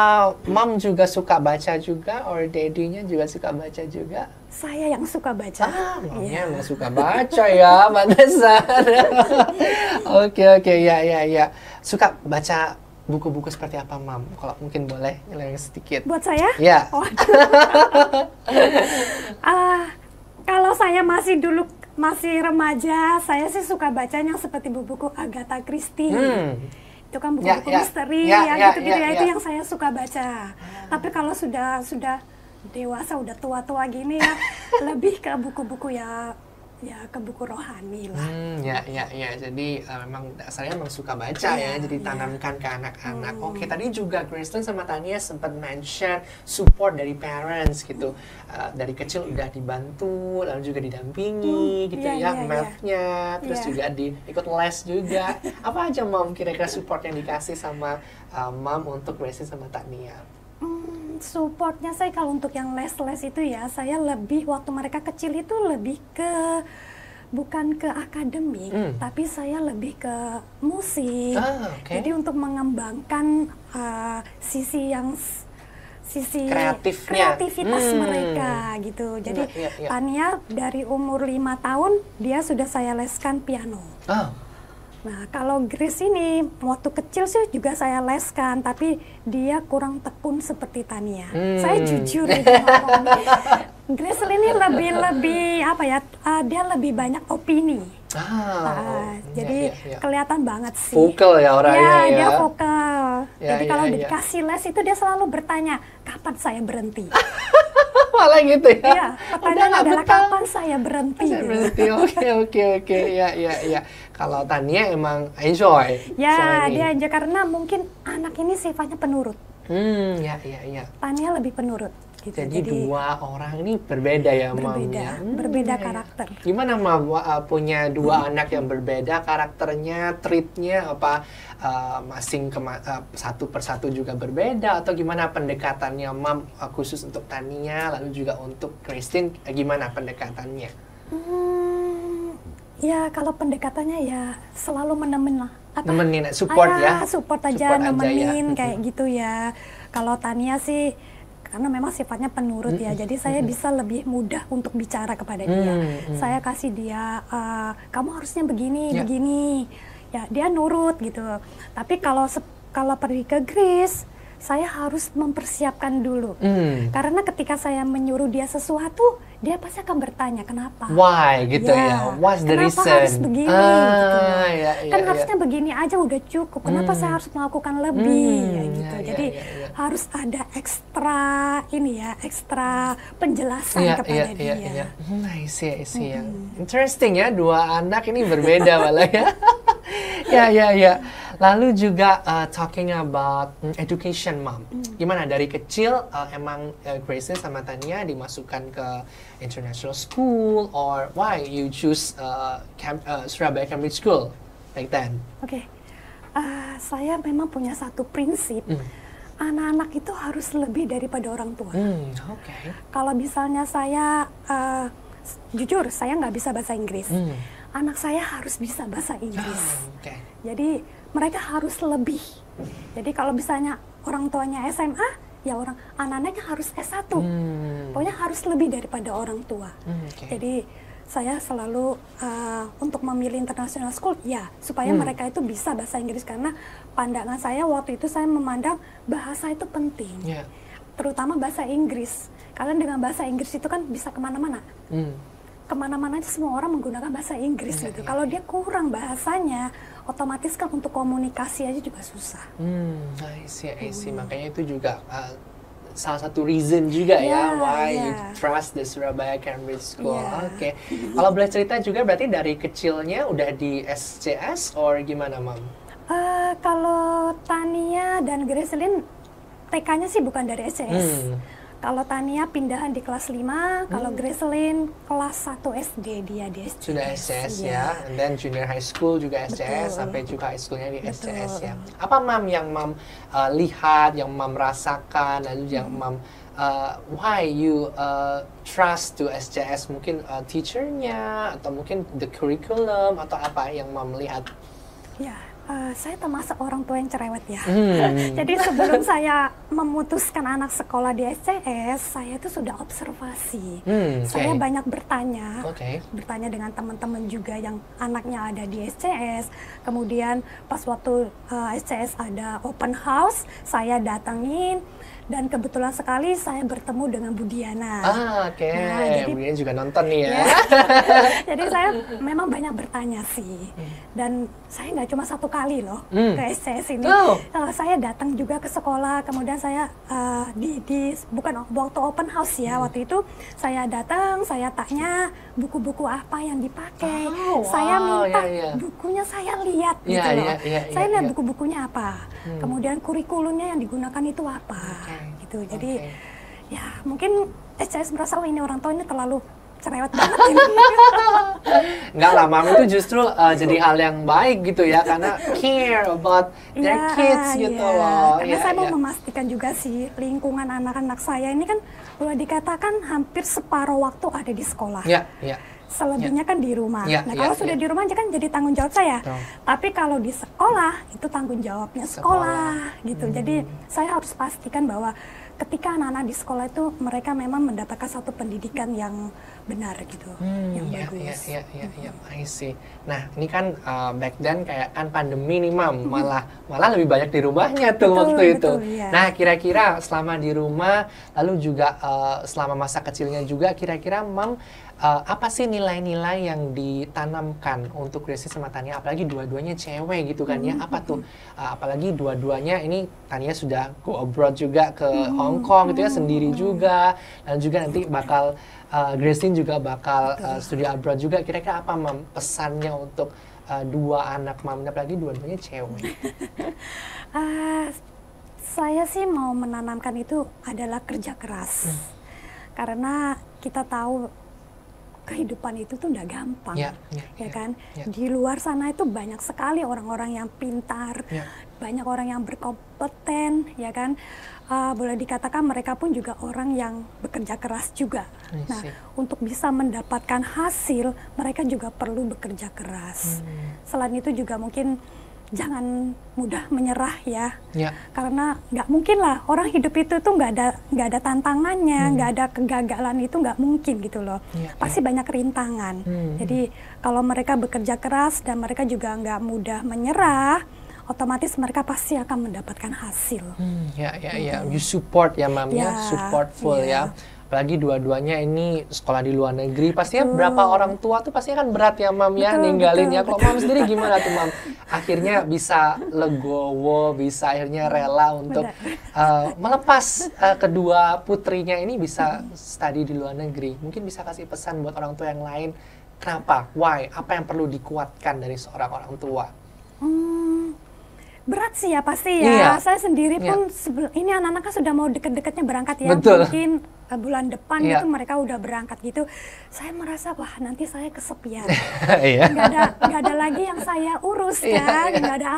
Mam juga suka baca juga, or daddy-nya juga suka baca juga? Saya yang suka baca. Mamnya nggak suka baca ya, pantesan. Oke, ya. Suka baca buku-buku seperti apa, Mam? Kalau mungkin boleh nyeleneh sedikit. Buat saya? Ya. Kalau saya masih remaja, saya sih suka bacanya seperti buku-buku Agatha Christie. Itu kan buku-buku misteri gitu-gitu ya, itu yang saya suka baca. Tapi kalau sudah dewasa, udah tua-tua gini ya, lebih ke buku-buku ya ke buku rohani lah. Jadi memang dasarnya memang suka baca ya, jadi tanamkan ke anak-anak. Oke, tadi juga Gracelyn sama Tania sempat mention support dari parents gitu. Dari kecil udah dibantu, lalu juga didampingi gitu math-nya, terus juga ikut les juga. Apa aja Mam kira-kira support yang dikasih sama Mam untuk Gracelyn sama Tania? Supportnya saya kalau untuk yang les-les itu ya, saya lebih waktu mereka kecil itu lebih ke bukan ke akademik, tapi saya lebih ke musik. Jadi untuk mengembangkan sisi kreativitas mereka gitu. Jadi Tania dari umur 5 tahun dia sudah saya leskan piano. Nah, kalau Grace ini waktu kecil sih juga saya leskan, tapi dia kurang tekun seperti Tania. Saya jujur gitu ngomong. Grace ini lebih apa ya? Dia lebih banyak opini. Jadi kelihatan banget sih. Vokal ya orangnya ya. Dia vokal. Jadi kalau dikasih les itu dia selalu bertanya, kapan saya berhenti? Malah gitu ya. Iya, pertanyaan adalah kapan saya berhenti. Oke. Ya. Kalau Tania emang enjoy. Ya, dia enjoy karena mungkin anak ini sifatnya penurut. Ya. Tania lebih penurut. Gitu. Jadi dua orang ini berbeda ya, Mam. Berbeda karakter. Gimana Mam punya dua anak yang berbeda karakternya, treatnya apa satu persatu juga berbeda, atau gimana pendekatannya Mam khusus untuk Tania lalu juga untuk Gracelyn, gimana pendekatannya? Ya kalau pendekatannya ya selalu menemenin lah. Nemenin, support ya? Support aja, nemenin kayak gitu ya. Kalau Tania sih karena memang sifatnya penurut ya, jadi saya bisa lebih mudah untuk bicara kepada dia. Saya kasih dia, kamu harusnya begini. Ya dia nurut gitu. Tapi kalau pergi ke Greece, saya harus mempersiapkan dulu. Karena ketika saya menyuruh dia sesuatu, dia pasti akan bertanya kenapa. Why gitu ya? What's the reason? Kenapa harus begini? Gitu. Kan harusnya begini aja udah cukup. Kenapa saya harus melakukan lebih? Gitu. Jadi harus ada ekstra penjelasan kepada dia. I see. Interesting ya, dua anak ini berbeda malah ya. Ya. Lalu juga talking about education, Mom. Gimana dari kecil emang Gracelyn sama Tania dimasukkan ke international school, or why you choose Surabaya Cambridge School like that? Oke. Saya memang punya satu prinsip. anak-anak itu harus lebih daripada orang tua. Oke. Kalau misalnya saya, jujur saya nggak bisa bahasa Inggris, anak saya harus bisa bahasa Inggris. Oke. Jadi mereka harus lebih. Jadi kalau misalnya orang tuanya SMA, ya anak-anaknya harus S1. Pokoknya harus lebih daripada orang tua. Okay. Jadi saya selalu untuk memilih international school, ya supaya mereka itu bisa bahasa Inggris, karena pandangan saya waktu itu saya memandang bahasa itu penting, terutama bahasa Inggris. Karena dengan bahasa Inggris itu kan bisa kemana-mana. Kemana-mana semua orang menggunakan bahasa Inggris gitu. Kalau dia kurang bahasanya, otomatis kan untuk komunikasi aja juga susah. I see. Makanya itu juga salah satu reason juga why you trust the Surabaya Cambridge School. Oke. Kalau boleh cerita juga berarti dari kecilnya udah di SCS or gimana, Mam? Kalau Tania dan Gracelyn TK-nya sih bukan dari SCS. Kalau Tania pindahan di kelas 5, kalau Gracelyn kelas 1 SD dia di SCS. Sudah SCS ya, and then junior high school juga SCS, sampai juga high schoolnya di SCS ya. Apa Mam yang Mam lihat, yang Mam rasakan, lalu yang Mam why you trust to SCS? Mungkin teachernya, atau mungkin the curriculum, atau apa yang Mam lihat? Ya, saya termasuk orang tua yang cerewet ya. Jadi sebelum saya memutuskan anak sekolah di SCS, saya itu sudah observasi. Saya banyak bertanya, bertanya dengan teman-teman juga yang anaknya ada di SCS. Kemudian pas waktu SCS ada open house, saya datangin. Dan kebetulan sekali saya bertemu dengan Budiana. Oke. Budiana juga nonton nih ya. Jadi saya memang banyak bertanya sih. Dan saya nggak cuma satu kali loh ke SCS ini. Saya datang juga ke sekolah, kemudian saya bukan waktu open house ya, waktu itu saya datang, saya tanya buku-buku apa yang dipakai. Saya minta bukunya saya lihat gitu loh. Saya lihat buku-bukunya apa. Kemudian kurikulumnya yang digunakan itu apa. Gitu. Jadi ya mungkin SCS merasa ini orang tua ini terlalu cerewet banget ini. Enggak lah, Mam, itu justru jadi hal yang baik gitu ya, karena care about their kids gitu loh. Karena saya mau memastikan juga sih lingkungan anak-anak saya ini kan boleh dikatakan hampir separuh waktu ada di sekolah. Selebihnya kan di rumah. Nah kalau sudah di rumah kan jadi tanggung jawab saya. Tapi kalau di sekolah itu tanggung jawabnya sekolah gitu. Jadi saya harus pastikan bahwa ketika anak-anak di sekolah itu mereka memang mendapatkan satu pendidikan yang benar gitu, yang bagus. I see. Nah ini kan back then kayak kan pandemi nih, Mam, malah lebih banyak di rumahnya tuh waktu itu. Nah kira-kira selama di rumah, lalu juga selama masa kecilnya juga, kira-kira Mam apa sih nilai-nilai yang ditanamkan untuk Gracie sama Tania, apalagi dua-duanya cewek gitu kan ya, apa tuh? Apalagi dua-duanya ini Tania sudah go abroad juga ke Hong Kong gitu ya, sendiri juga, dan juga nanti bakal Gracie juga bakal studi abroad juga. Kira-kira apa, Mam, pesannya untuk dua anak Mam, apalagi dua-duanya cewek? Saya sih mau menanamkan itu adalah kerja keras, karena kita tahu kehidupan itu tuh nggak gampang, kan? Di luar sana itu banyak sekali orang-orang yang pintar, banyak orang yang berkompeten, ya kan? Boleh dikatakan mereka pun juga orang yang bekerja keras juga. Nah, untuk bisa mendapatkan hasil, mereka juga perlu bekerja keras. Selain itu juga mungkin jangan mudah menyerah ya, karena nggak mungkin lah orang hidup itu tuh nggak ada tantangannya, nggak ada kegagalan, itu nggak mungkin gitu loh. Pasti banyak rintangan. Jadi kalau mereka bekerja keras dan mereka juga nggak mudah menyerah, otomatis mereka pasti akan mendapatkan hasil. You support ya, Mam, support full ya. Apalagi dua-duanya ini sekolah di luar negeri, pastinya berapa orang tua tuh pastinya kan berat ya, Mam, ya, ninggalin ya. Kalau Mam sendiri gimana tuh, Mam? Akhirnya bisa legowo, bisa akhirnya rela untuk melepas kedua putrinya ini bisa studi di luar negeri. Mungkin bisa kasih pesan buat orang tua yang lain, kenapa, why, apa yang perlu dikuatkan dari seorang orang tua? berat sih ya pasti ya. Iya. Saya sendiri Iya. pun ini anak-anak kan sudah mau deket-deketnya berangkat ya. Betul. Mungkin bulan depan Iya. gitu mereka udah berangkat gitu. Saya merasa wah nanti saya kesepian. Iya. nggak ada lagi yang saya urus Iya, kan. iya. Nggak ada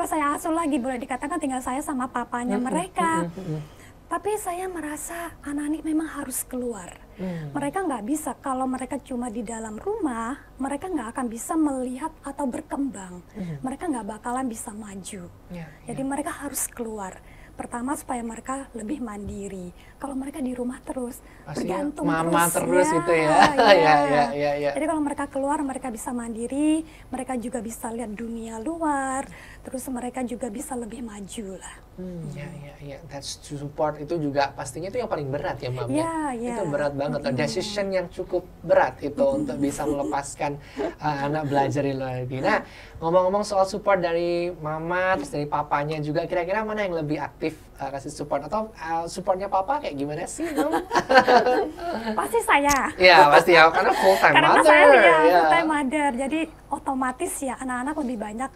saya asuh lagi. Boleh dikatakan tinggal saya sama papanya mereka. Tapi saya merasa anak-anak memang harus keluar. Mereka nggak bisa, kalau mereka cuma di dalam rumah, mereka nggak akan bisa melihat atau berkembang. Mereka nggak bakalan bisa maju. Jadi mereka harus keluar. Pertama supaya mereka lebih mandiri. Kalau mereka di rumah terus, Pastinya bergantung mama terus ya, itu ya. Ya. Jadi kalau mereka keluar, mereka bisa mandiri, mereka juga bisa lihat dunia luar, terus mereka juga bisa lebih maju lah. Ya. That's to support itu juga pastinya itu yang paling berat ya, Mam. Ya. Itu berat banget. Decision yang cukup berat itu untuk bisa melepaskan anak belajar di luar negeri. Nah, ngomong-ngomong soal support dari mama, terus dari papanya juga, kira-kira mana yang lebih aktif kasih support? Atau supportnya papa kayak gimana sih, Mam? Pasti saya. Ya, pasti ya, karena full time Karena mother. saya Ya. full time mother, jadi otomatis ya anak-anak lebih banyak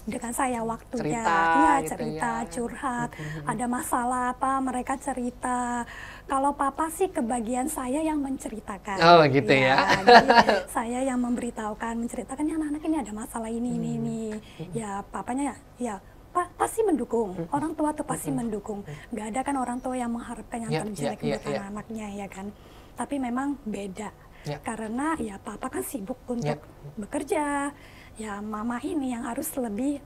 dengan saya waktunya. Cerita, Iya, gitu cerita, ya. curhat, ada masalah apa, mereka cerita. Kalau papa sih kebagian saya yang menceritakan. Oh, gitu ya. Jadi saya yang memberitahukan, menceritakan ya anak-anak ini ada masalah ini. Ya papanya ya pasti mendukung. Orang tua tuh pasti mendukung. Nggak ada kan orang tua yang mengharapkan yang terjelek untuk anak-anaknya ya kan. Tapi memang beda. Karena ya papa kan sibuk untuk bekerja. Ya mama ini yang harus lebih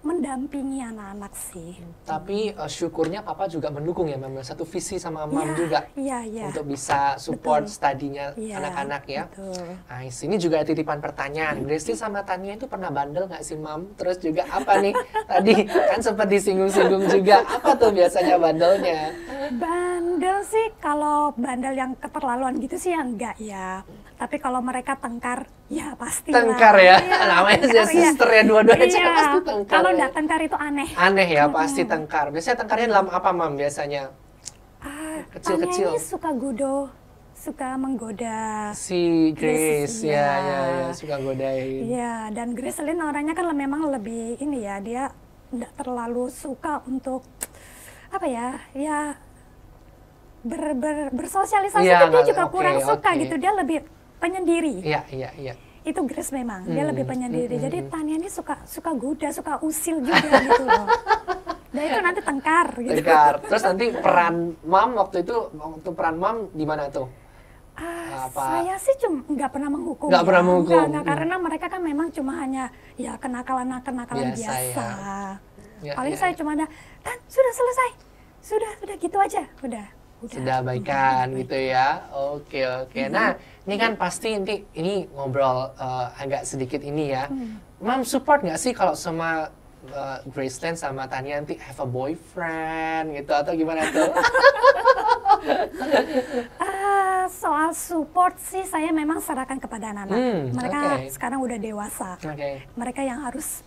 mendampingi anak-anak sih. Tapi syukurnya papa juga mendukung ya, Mam. Satu visi sama Mam juga. Iya. Untuk bisa support Betul. studinya Iya, anak-anak ya. betul. Nice. Ini juga titipan pertanyaan. Gracie sama Tania itu pernah bandel nggak sih, Mam? Terus juga apa nih? Tadi kan sempat disinggung-singgung juga. Apa tuh biasanya bandelnya? Bandel sih, kalau bandel yang keterlaluan gitu sih ya enggak ya. Tapi kalau mereka tengkar, ya pasti lah. Tengkar ya? Iya, Namanya tengkar, sister ya, dua-duanya Iya. pasti tengkar. Kalau ya. enggak tengkar itu aneh. Aneh ya, pasti tengkar. Biasanya tengkarnya dalam apa, Mam, biasanya? Kecil-kecil. Tanya ini suka suka menggoda. Si Grace, Grace, ya, suka godain. Iya, dan Gracelyn orangnya kan memang lebih ini ya, dia enggak terlalu suka untuk apa ya bersosialisasi Iya, itu dia juga oke, kurang suka oke. gitu, dia lebih penyendiri. Iya. Itu Grace memang, dia lebih penyendiri. Jadi Tania ini suka goda, suka usil juga gitu loh. Dan itu nanti tengkar gitu. Tengkar. Terus nanti peran Mam waktu peran Mam di mana tuh? Saya sih cuma nggak pernah menghukum. Nggak pernah menghukum. Nggak, karena mereka kan memang cuma hanya ya kenakalan biasa. Ya, Paling saya cuma ada, kan sudah selesai, sudah gitu aja, udah. Sudah baikan gitu ya. Oke. Nah, ini kan pasti ini ngobrol agak sedikit ini ya. Mam support nggak sih kalau sama Gracelyn sama Tania nanti have a boyfriend gitu atau gimana tuh? Soal support sih saya memang serahkan kepada anak-anak. Mereka sekarang udah dewasa. Mereka yang harus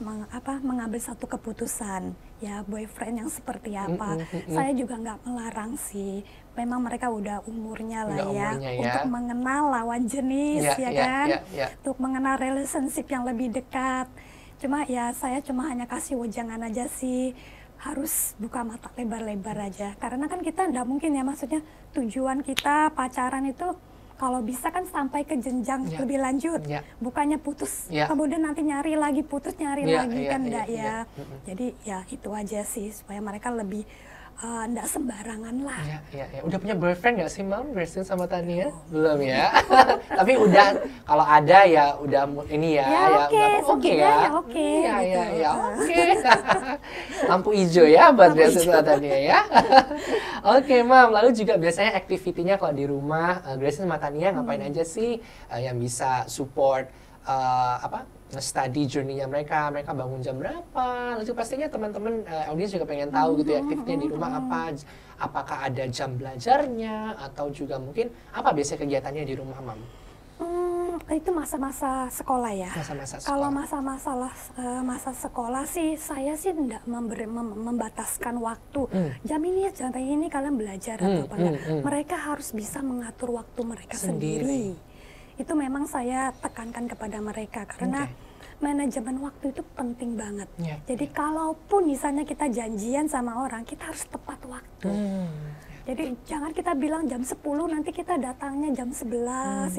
mengambil satu keputusan. Ya boyfriend yang seperti apa. Saya juga nggak melarang sih. Memang mereka udah umurnya lah untuk mengenal lawan jenis kan. Untuk mengenal relationship yang lebih dekat. Cuma ya saya cuma hanya kasih wejangan aja sih. Harus buka mata lebar-lebar aja. Karena kan kita nggak mungkin ya, maksudnya tujuan kita pacaran itu kalau bisa kan sampai ke jenjang lebih lanjut. Bukannya putus, kemudian nanti nyari lagi, putus nyari lagi kan enggak ya. Jadi ya itu aja sih, supaya mereka lebih enggak sembarangan lah. Iya. Udah punya boyfriend nggak sih, Mam? Gracelyn sama Tania? Belum ya? Tapi udah, kalau ada ya udah ini ya. Oke. Lampu hijau ya buat Gracelyn sama Tania ya. Oke, Mam. Lalu juga biasanya aktivitinya kalau di rumah, Gracelyn sama Tania ngapain aja sih yang bisa support study journey-nya mereka bangun jam berapa, lalu pastinya teman-teman audiens juga pengen tahu gitu ya, aktifnya di rumah apa, apakah ada jam belajarnya, atau juga mungkin apa biasanya kegiatannya di rumah, Mam? Itu masa-masa sekolah ya. Masa-masa sekolah. Kalau masa sekolah sih, saya sih tidak membataskan waktu. Jam ini kalian belajar atau apa enggak. Mereka harus bisa mengatur waktu mereka sendiri. Itu memang saya tekankan kepada mereka karena manajemen waktu itu penting banget. Ya. Jadi kalaupun misalnya kita janjian sama orang, kita harus tepat waktu. Jadi jangan kita bilang jam 10, nanti kita datangnya jam 11.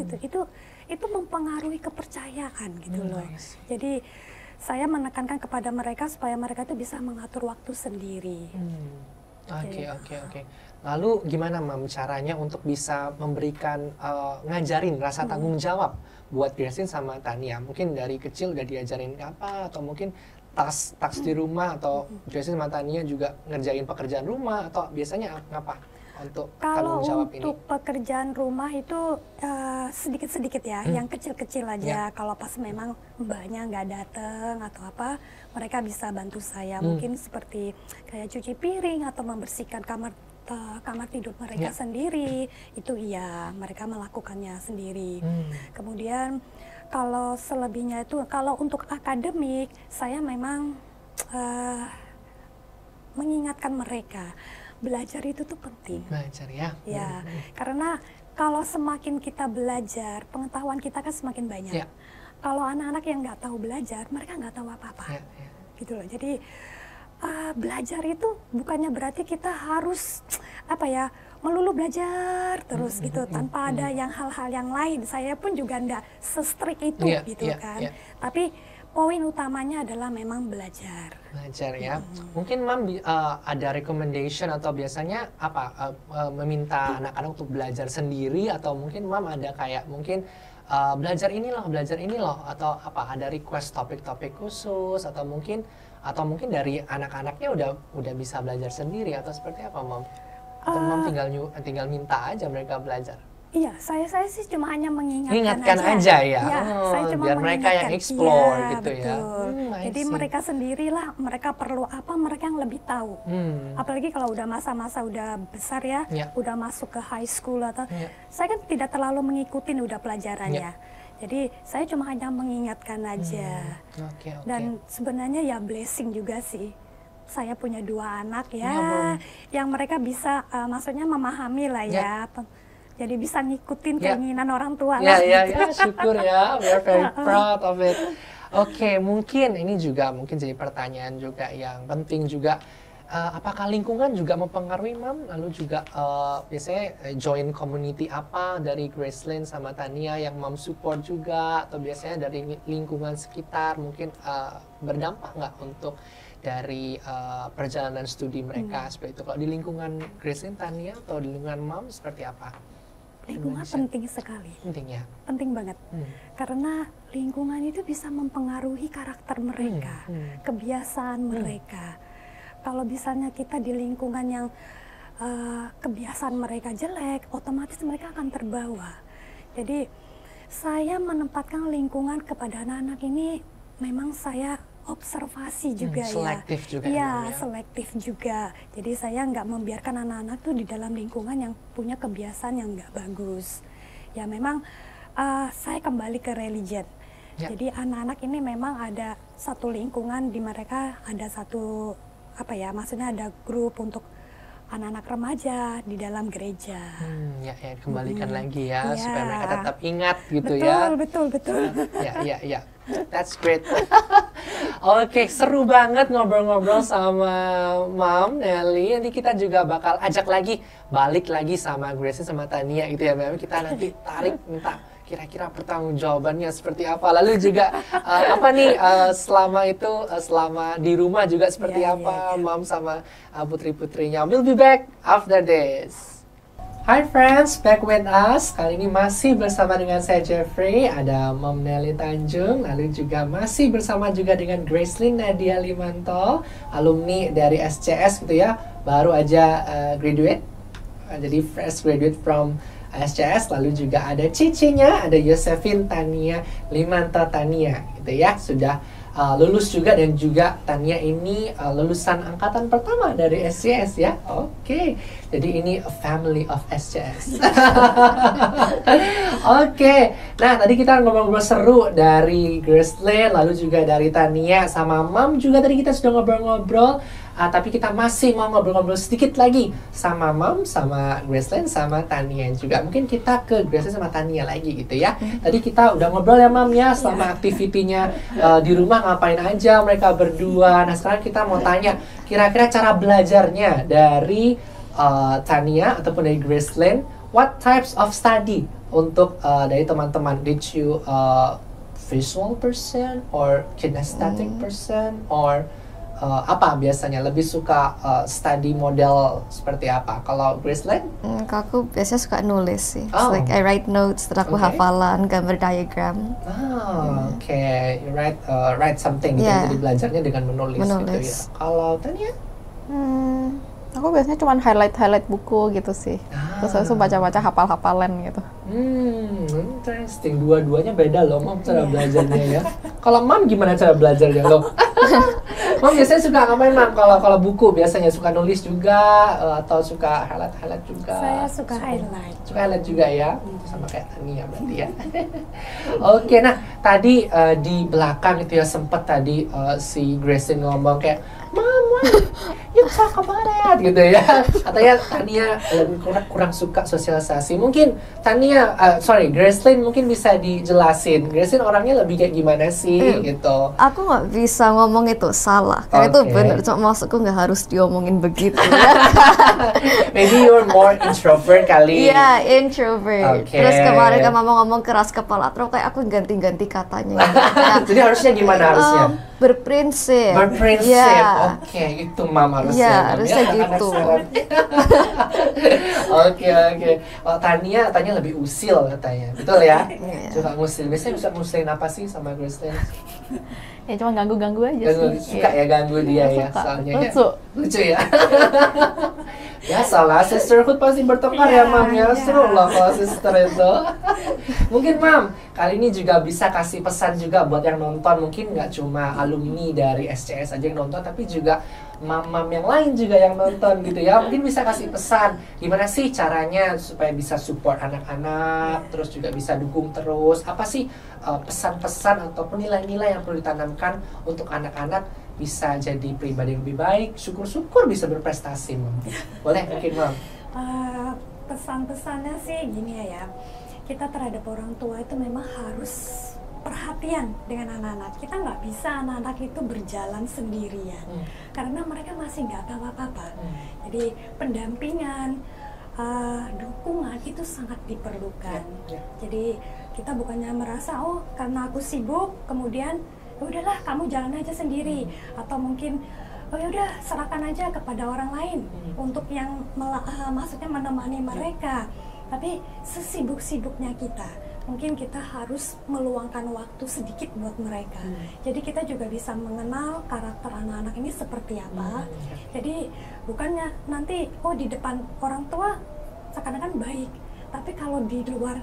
Itu mempengaruhi kepercayaan gitu loh. Jadi saya menekankan kepada mereka supaya mereka itu bisa mengatur waktu sendiri. Oke. Lalu gimana Mam caranya untuk bisa memberikan ngajarin rasa tanggung jawab buat Gracelyn sama Tania? Mungkin dari kecil udah diajarin apa, atau mungkin tas di rumah, atau Gracelyn sama Tania juga ngerjain pekerjaan rumah, atau biasanya ngapa untuk tanggung jawab ini? Kalau untuk pekerjaan rumah itu sedikit-sedikit ya, yang kecil-kecil aja. Kalau pas memang mbaknya nggak datang atau apa, mereka bisa bantu saya. Mungkin seperti kayak cuci piring atau membersihkan kamar tidur mereka sendiri. Itu iya, mereka melakukannya sendiri. Kemudian kalau selebihnya itu, kalau untuk akademik, saya memang mengingatkan mereka. Belajar itu tuh penting. Belajar ya. Ya, karena kalau semakin kita belajar, pengetahuan kita kan semakin banyak. Kalau anak-anak yang nggak tahu belajar, mereka nggak tahu apa-apa. Gitu loh. Jadi belajar itu bukannya berarti kita harus melulu belajar terus gitu tanpa ada yang hal-hal yang lain. Saya pun juga nggak se-strict itu gitu kan. Tapi poin utamanya adalah memang belajar. Belajar ya. Mungkin Mam ada recommendation atau biasanya apa meminta anak-anak untuk belajar sendiri, atau mungkin Mam ada kayak mungkin belajar ini loh, atau apa ada request topik-topik khusus, atau mungkin dari anak-anaknya udah bisa belajar sendiri, atau seperti apa Mam? Atau Mam tinggal minta aja mereka belajar? Iya, saya sih cuma hanya mengingatkan aja ya. Saya cuma biar mereka yang explore gitu betul. Ya. Jadi mereka sendirilah, mereka perlu apa, mereka yang lebih tahu. Apalagi kalau udah masa-masa udah besar ya, udah masuk ke high school atau saya kan tidak terlalu mengikuti udah pelajarannya. Jadi saya cuma hanya mengingatkan aja. Dan sebenarnya ya blessing juga sih. Saya punya 2 anak ya, yang mereka bisa maksudnya memahami lah ya. Jadi bisa ngikutin keinginan orang tua lah. Syukur ya, we are very proud of it. Oke, mungkin ini juga jadi pertanyaan juga yang penting juga. Apakah lingkungan juga mempengaruhi Mam? Lalu juga biasanya join community apa dari Gracelyn sama Tania yang Mam support juga? Atau biasanya dari lingkungan sekitar mungkin berdampak nggak untuk dari perjalanan studi mereka seperti itu? Kalau di lingkungan Gracelyn, Tania, atau di lingkungan Mam seperti apa? Lingkungan penting sekali. Penting ya? Penting banget. Karena lingkungan itu bisa mempengaruhi karakter mereka, kebiasaan mereka. Kalau misalnya kita di lingkungan yang kebiasaan mereka jelek, otomatis mereka akan terbawa. Jadi saya menempatkan lingkungan kepada anak-anak ini memang saya observasi juga selektif juga ya, selektif juga. Jadi saya nggak membiarkan anak-anak tuh di dalam lingkungan yang punya kebiasaan yang nggak bagus. Ya memang saya kembali ke religion. Jadi anak-anak ini memang ada satu lingkungan di mereka ada satu maksudnya ada grup untuk anak-anak remaja di dalam gereja. Kembalikan lagi ya supaya mereka tetap ingat gitu Betul. Ya. That's great. Oke, seru banget ngobrol-ngobrol sama Mam Nelly. Nanti kita juga bakal balik lagi sama Gracelyn sama Tania gitu ya. Memang kita nanti minta kira-kira pertanggungjawabannya seperti apa. Lalu juga selama di rumah juga seperti apa Mam sama putri-putrinya. We'll be back after this. Hi friends, back with us. Kali ini masih bersama dengan saya Jeffrey, ada Mam Nelly Tanjung, lalu juga masih bersama juga dengan Gracelyn Nadia Limanto, alumni dari SCS gitu ya, baru aja graduate, jadi fresh graduate from SCS. Lalu juga ada cicinya, ada Yosefin Tania Limanto Tania gitu ya, sudah lulus juga, dan juga Tania ini lulusan angkatan pertama dari SCS ya. Oke. Jadi ini a family of SCS. Oke. Nah, tadi kita ngobrol-ngobrol seru dari Gracelyn, lalu juga dari Tania sama Mam juga tadi kita sudah ngobrol-ngobrol. Tapi kita masih mau ngobrol-ngobrol sedikit lagi sama Mom, sama Gracelyn, sama Tania juga. Mungkin kita ke Gracelyn sama Tania lagi gitu ya. Tadi kita udah ngobrol ya Mom ya, selama aktivitinya di rumah ngapain aja mereka berdua. Nah sekarang kita mau tanya, kira-kira cara belajarnya dari Tania ataupun dari Gracelyn, what types of study untuk dari teman-teman? Did you visual person or kinesthetic person or apa biasanya lebih suka study model seperti apa? Kalau Gracelyn? Kalau aku biasanya suka nulis sih. Oh. Like I write notes, terus aku Okay. hafalan, gambar diagram. Okay, you write something gitu. Yeah. Jadi belajarnya dengan menulis gitu ya. Menulis. Kalau Tania? Aku biasanya cuma highlight buku gitu sih. Terus habis itu baca-baca hafal-hafalan gitu. Interesting. Dua-duanya beda loh, Mom, cara belajarnya ya. Kalau Mom gimana cara belajarnya lo? Mom biasanya suka ngapain, Mom? Kalau buku biasanya suka nulis juga atau suka highlight juga? Saya suka highlight. Suka highlight juga ya, sama kayak Tania berarti ya. Oke, nah tadi di belakang itu ya sempet tadi si Gracelyn ngomong kayak, Mom, you talk about it gitu ya. Katanya Tania lebih kurang suka sosialisasi. Mungkin Tania, Gracelyn mungkin bisa dijelasin. Gracelyn orangnya lebih kayak gimana sih gitu. Aku nggak bisa ngomong itu salah, karena itu Okay. benar. Cuma maksudku nggak harus diomongin begitu. Maybe you're more introvert kali. Iya, introvert. Okay. Terus kemarin kan mama ngomong keras kepala, terus kayak aku ganti-ganti katanya. Kayak, Jadi harusnya gimana harusnya? berprinsip. Berprinsip. Iya. Oke, itu Mama harusnya. Iya, Mom, harusnya ya, anak-anak gitu. sekarang. Oke. Oh, Tania lebih usil katanya. Betul ya? Iya. Suka ngusil. Biasanya suka ngusilin apa sih sama Gracelyn? Ya cuma ganggu-ganggu aja Ganggu, sih. suka ya ganggu dia ya, Suka. soalnya Lucu. Lucu ya. Biasalah, sisterhood pasti bertengkar ya, Mam ya. Seru loh kalau sister itu. Mungkin Mam, kali ini juga bisa kasih pesan juga buat yang nonton. Mungkin nggak cuma alumni dari SCS aja yang nonton, tapi juga mam-mam yang lain juga yang nonton gitu ya. Mungkin bisa kasih pesan, gimana sih caranya supaya bisa support anak-anak, terus juga bisa dukung terus. Apa sih pesan-pesan ataupun nilai-nilai yang perlu ditanamkan untuk anak-anak bisa jadi pribadi yang lebih baik, syukur-syukur bisa berprestasi, Mam. Boleh mungkin, Mam? Pesan-pesannya sih gini ya, kita terhadap orang tua itu memang harus perhatian dengan anak-anak. Kita nggak bisa anak-anak itu berjalan sendirian, karena mereka masih nggak tahu apa-apa. Jadi pendampingan, dukungan itu sangat diperlukan. Jadi kita bukannya merasa, oh karena aku sibuk, kemudian udahlah kamu jalan aja sendiri, atau mungkin oh yaudah serahkan aja kepada orang lain untuk yang maksudnya menemani mereka. Tapi sesibuk-sibuknya kita, mungkin kita harus meluangkan waktu sedikit buat mereka. Jadi kita juga bisa mengenal karakter anak-anak ini seperti apa. Jadi bukannya nanti oh di depan orang tua seakan-akan baik, tapi kalau di luar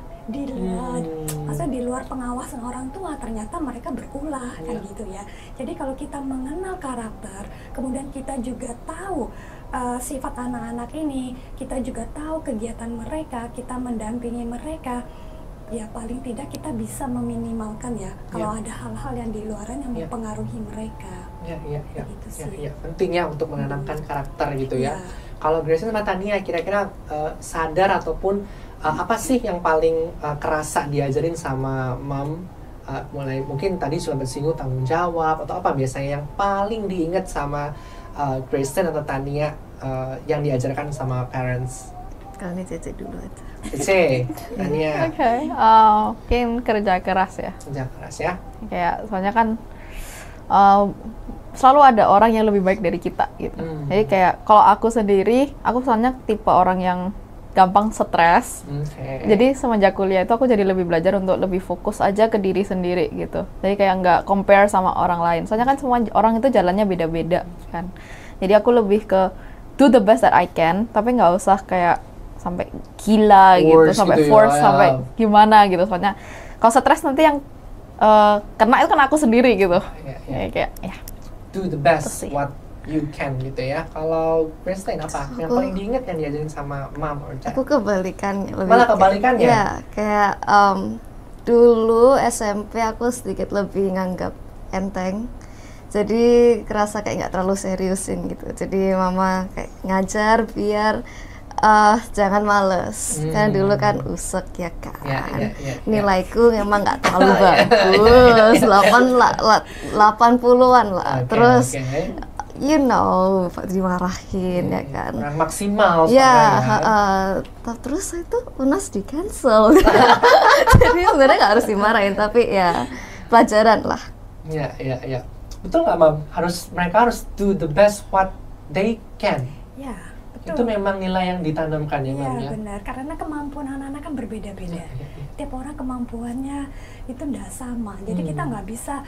maksudnya di luar pengawasan orang tua ternyata mereka berulah kan gitu ya. Jadi kalau kita mengenal karakter, kemudian kita juga tahu sifat anak-anak ini, kita juga tahu kegiatan mereka, kita mendampingi mereka, ya paling tidak kita bisa meminimalkan ya kalau ada hal-hal yang di luaran yang mempengaruhi mereka. Gitu sih. Penting ya untuk menanamkan karakter gitu ya. Iya. Kalau Gracelyn sama Tania kira-kira sadar ataupun apa sih yang paling kerasa diajarin sama Mom? Mulai mungkin tadi sudah bersinggung tanggung jawab atau apa biasanya yang paling diingat sama Gracelyn atau Tania yang diajarkan sama parents? Kalau ini Cece dulu aja. Cece, Tania. Oke, mungkin kerja keras ya. Kerja keras ya. Kayak soalnya kan selalu ada orang yang lebih baik dari kita gitu. Jadi kayak kalau aku sendiri, aku soalnya tipe orang yang gampang stres. Jadi semenjak kuliah itu aku jadi lebih belajar untuk lebih fokus aja ke diri sendiri gitu. Jadi kayak nggak compare sama orang lain. Soalnya kan semua orang itu jalannya beda-beda kan. Jadi aku lebih ke do the best that I can, tapi nggak usah kayak sampai gila gitu, sampai gitu force, ya. sampai gimana gitu. Soalnya kalau stres nanti yang kena itu kan aku sendiri gitu. Kayak ya. Do the best Pasti. what you can gitu ya. Kalau Gracelyn apa yang paling diingat yang diajarin sama Mom or Dad? Aku kebalikannya. Malah kebalikannya? Iya, kayak dulu SMP aku sedikit lebih nganggap enteng. Jadi kerasa kayak nggak terlalu seriusin gitu. Jadi mama kayak ngajar biar jangan males. Karena dulu kan usek ya kan. Nilaiku memang nggak terlalu bagus. 80-an lah. Terus you know, dimarahin ya kan. Kurang maksimal ya. Terus itu UNAS di cancel. Jadi sebenarnya nggak harus dimarahin, tapi ya pelajaran lah. Ya. Betul nggak, Mam? Mereka harus do the best what they can. Ya, betul. Itu memang nilai yang ditanamkan ya, Mam ya. Iya benar, karena kemampuan anak-anak kan berbeda-beda. Tiap orang kemampuannya itu tidak sama. Jadi kita nggak bisa,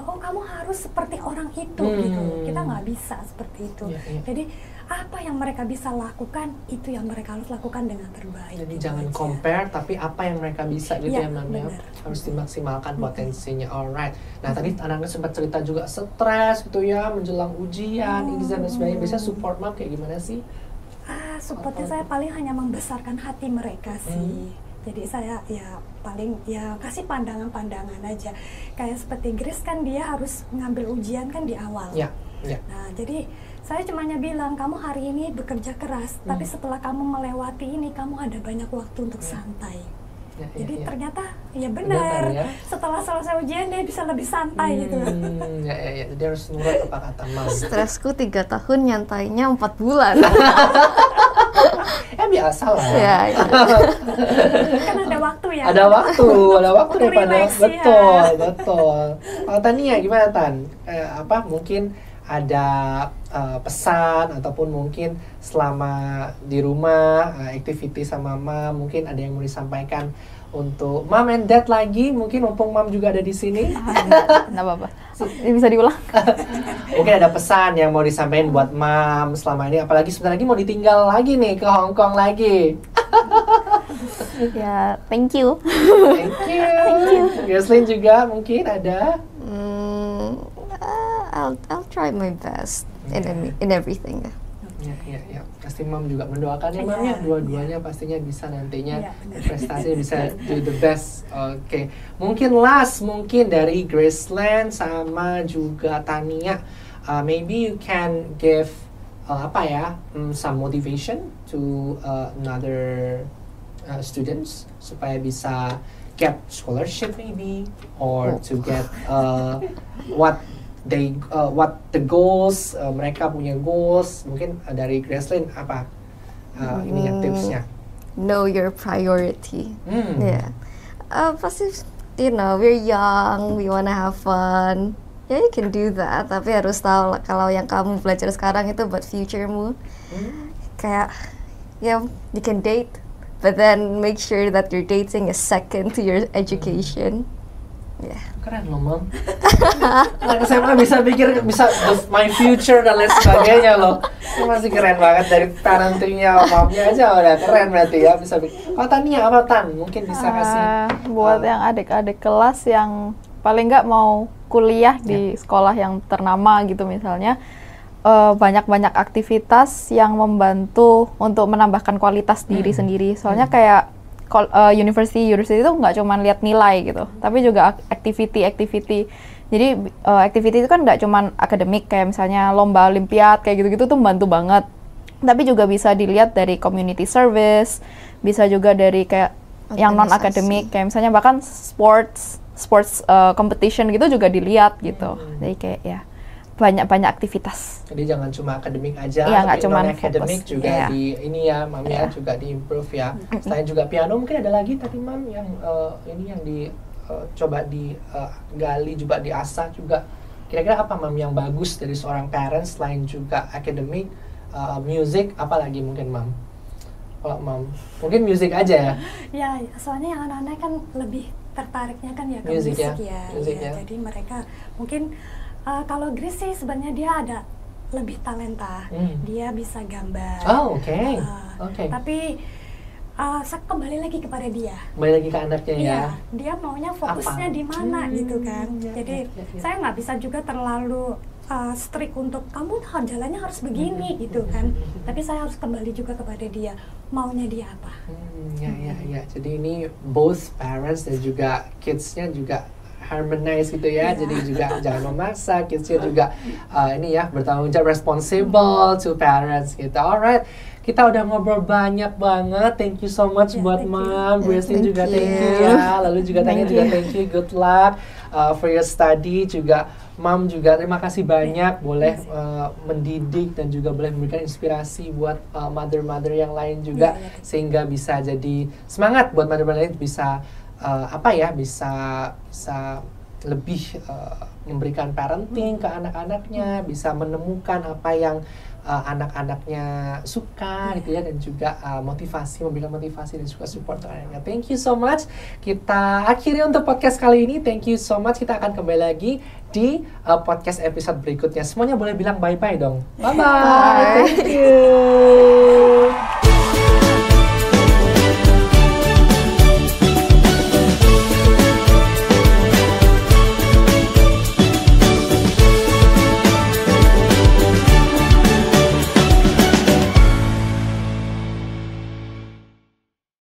oh kamu harus seperti orang itu gitu. Kita nggak bisa seperti itu. Jadi apa yang mereka bisa lakukan, itu yang mereka harus lakukan dengan terbaik. Jadi gitu jangan aja. compare, tapi apa yang mereka bisa gitu ya, Mam ya. Harus dimaksimalkan potensinya. Alright. Nah tadi anaknya sempat cerita juga stres gitu ya, menjelang ujian, exam dan sebagainya. Biasanya support Mam kayak gimana sih? Supportnya saya paling hanya membesarkan hati mereka sih. Jadi saya ya paling ya kasih pandangan-pandangan aja. Kayak seperti Grace kan dia harus ngambil ujian kan di awal. Nah jadi saya cuma bilang kamu hari ini bekerja keras, tapi setelah kamu melewati ini kamu ada banyak waktu untuk santai. Jadi ternyata ya benar. Setelah selesai ujian dia bisa lebih santai gitu. Jadi harus nurut apa kata Mam. Stresku 3 tahun, nyantainya 4 bulan. Ya biasa lah. Kan ada waktu ya. Ada waktu daripada betul. Kalau Tania gimana Tan? Mungkin ada pesan ataupun mungkin selama di rumah activity sama Mam, mungkin ada yang mau disampaikan untuk Mom and Dad lagi, mungkin mumpung Mam juga ada di sini. Nggak apa-apa. Bisa diulang. Mungkin ada pesan yang mau disampaikan buat Mam selama ini, apalagi sebentar lagi mau ditinggal lagi nih ke Hong Kong lagi. Ya, thank you. Thank you. Gracelyn juga mungkin ada. I'll try my best in everything. Ya. Pasti Mam juga mendoakan ya, Mam ya. Dua-duanya pastinya bisa nantinya prestasi bisa do the best. Oke. Mungkin dari Gracelyn sama juga Tania, maybe you can give some motivation to another students supaya bisa get scholarship maybe or to get what the goals, mereka punya goals. Mungkin dari Gracelyn apa tipsnya? Know your priority. Pasti we're young, we wanna have fun. You can do that, tapi harus tahu kalau yang kamu belajar sekarang itu buat future-mu. Kayak you can date, but then make sure that your dating is second to your education. Keren loh, Mam. Anak SMA bisa my future dan lain sebagainya loh. Itu masih keren banget dari parentingnya, Mamnya aja udah keren berarti ya, bisa bikin. Kalau Tania apa Tan? Mungkin bisa kasih buat yang adik-adik kelas yang paling nggak mau kuliah di sekolah yang ternama gitu misalnya, banyak-banyak aktivitas yang membantu untuk menambahkan kualitas diri sendiri. Soalnya kayak university itu nggak cuma lihat nilai gitu, tapi juga activity. Jadi activity itu kan nggak cuma akademik, kayak misalnya lomba olimpiad kayak gitu-gitu tuh membantu banget. Tapi juga bisa dilihat dari community service, bisa juga dari kayak yang non akademik, kayak misalnya bahkan sports competition gitu juga dilihat gitu. Jadi kayak banyak aktivitas. Jadi jangan cuma akademik aja, tapi non akademik juga di ini ya, Mam ya, juga di improve ya. Selain juga piano, mungkin ada lagi tadi Mam yang coba digali juga, diasah juga. Kira-kira apa Mam yang bagus dari seorang parents selain juga akademik, music, apa lagi mungkin Mam? Kalau Mam, mungkin music aja ya? Ya, soalnya yang anak-anak kan lebih tertariknya kan ya ke music ya. Jadi mereka mungkin kalau Grace sih sebenarnya dia ada lebih talenta, dia bisa gambar. Tapi kembali lagi kepada dia. Kembali lagi ke anaknya ya. Dia maunya fokusnya di mana gitu kan. Jadi saya nggak bisa juga terlalu strict untuk kamu jalannya harus begini gitu kan. Tapi saya harus kembali juga kepada dia, maunya dia apa. Ya. Jadi ini both parents dan juga kids-nya juga harmonize gitu ya. Jadi juga jangan memaksa, kidsnya juga ini ya bertanggung jawab, responsible to parents gitu. Alright, kita udah ngobrol banyak banget. Thank you so much buat Mom, Gracelyn juga thank you ya. Lalu juga Tania juga thank you, good luck for your study juga. Mom juga terima kasih banyak boleh mendidik dan juga boleh memberikan inspirasi buat mother-mother yang lain juga sehingga bisa jadi semangat buat mother-mother lain bisa bisa lebih memberikan parenting ke anak-anaknya, bisa menemukan apa yang anak-anaknya suka gitu ya, dan juga memberikan motivasi dan juga support anaknya. Thank you so much. Kita akhiri untuk podcast kali ini. Thank you so much. Kita akan kembali lagi di podcast episode berikutnya. Semuanya boleh bilang bye-bye dong. Bye-bye. Thank you.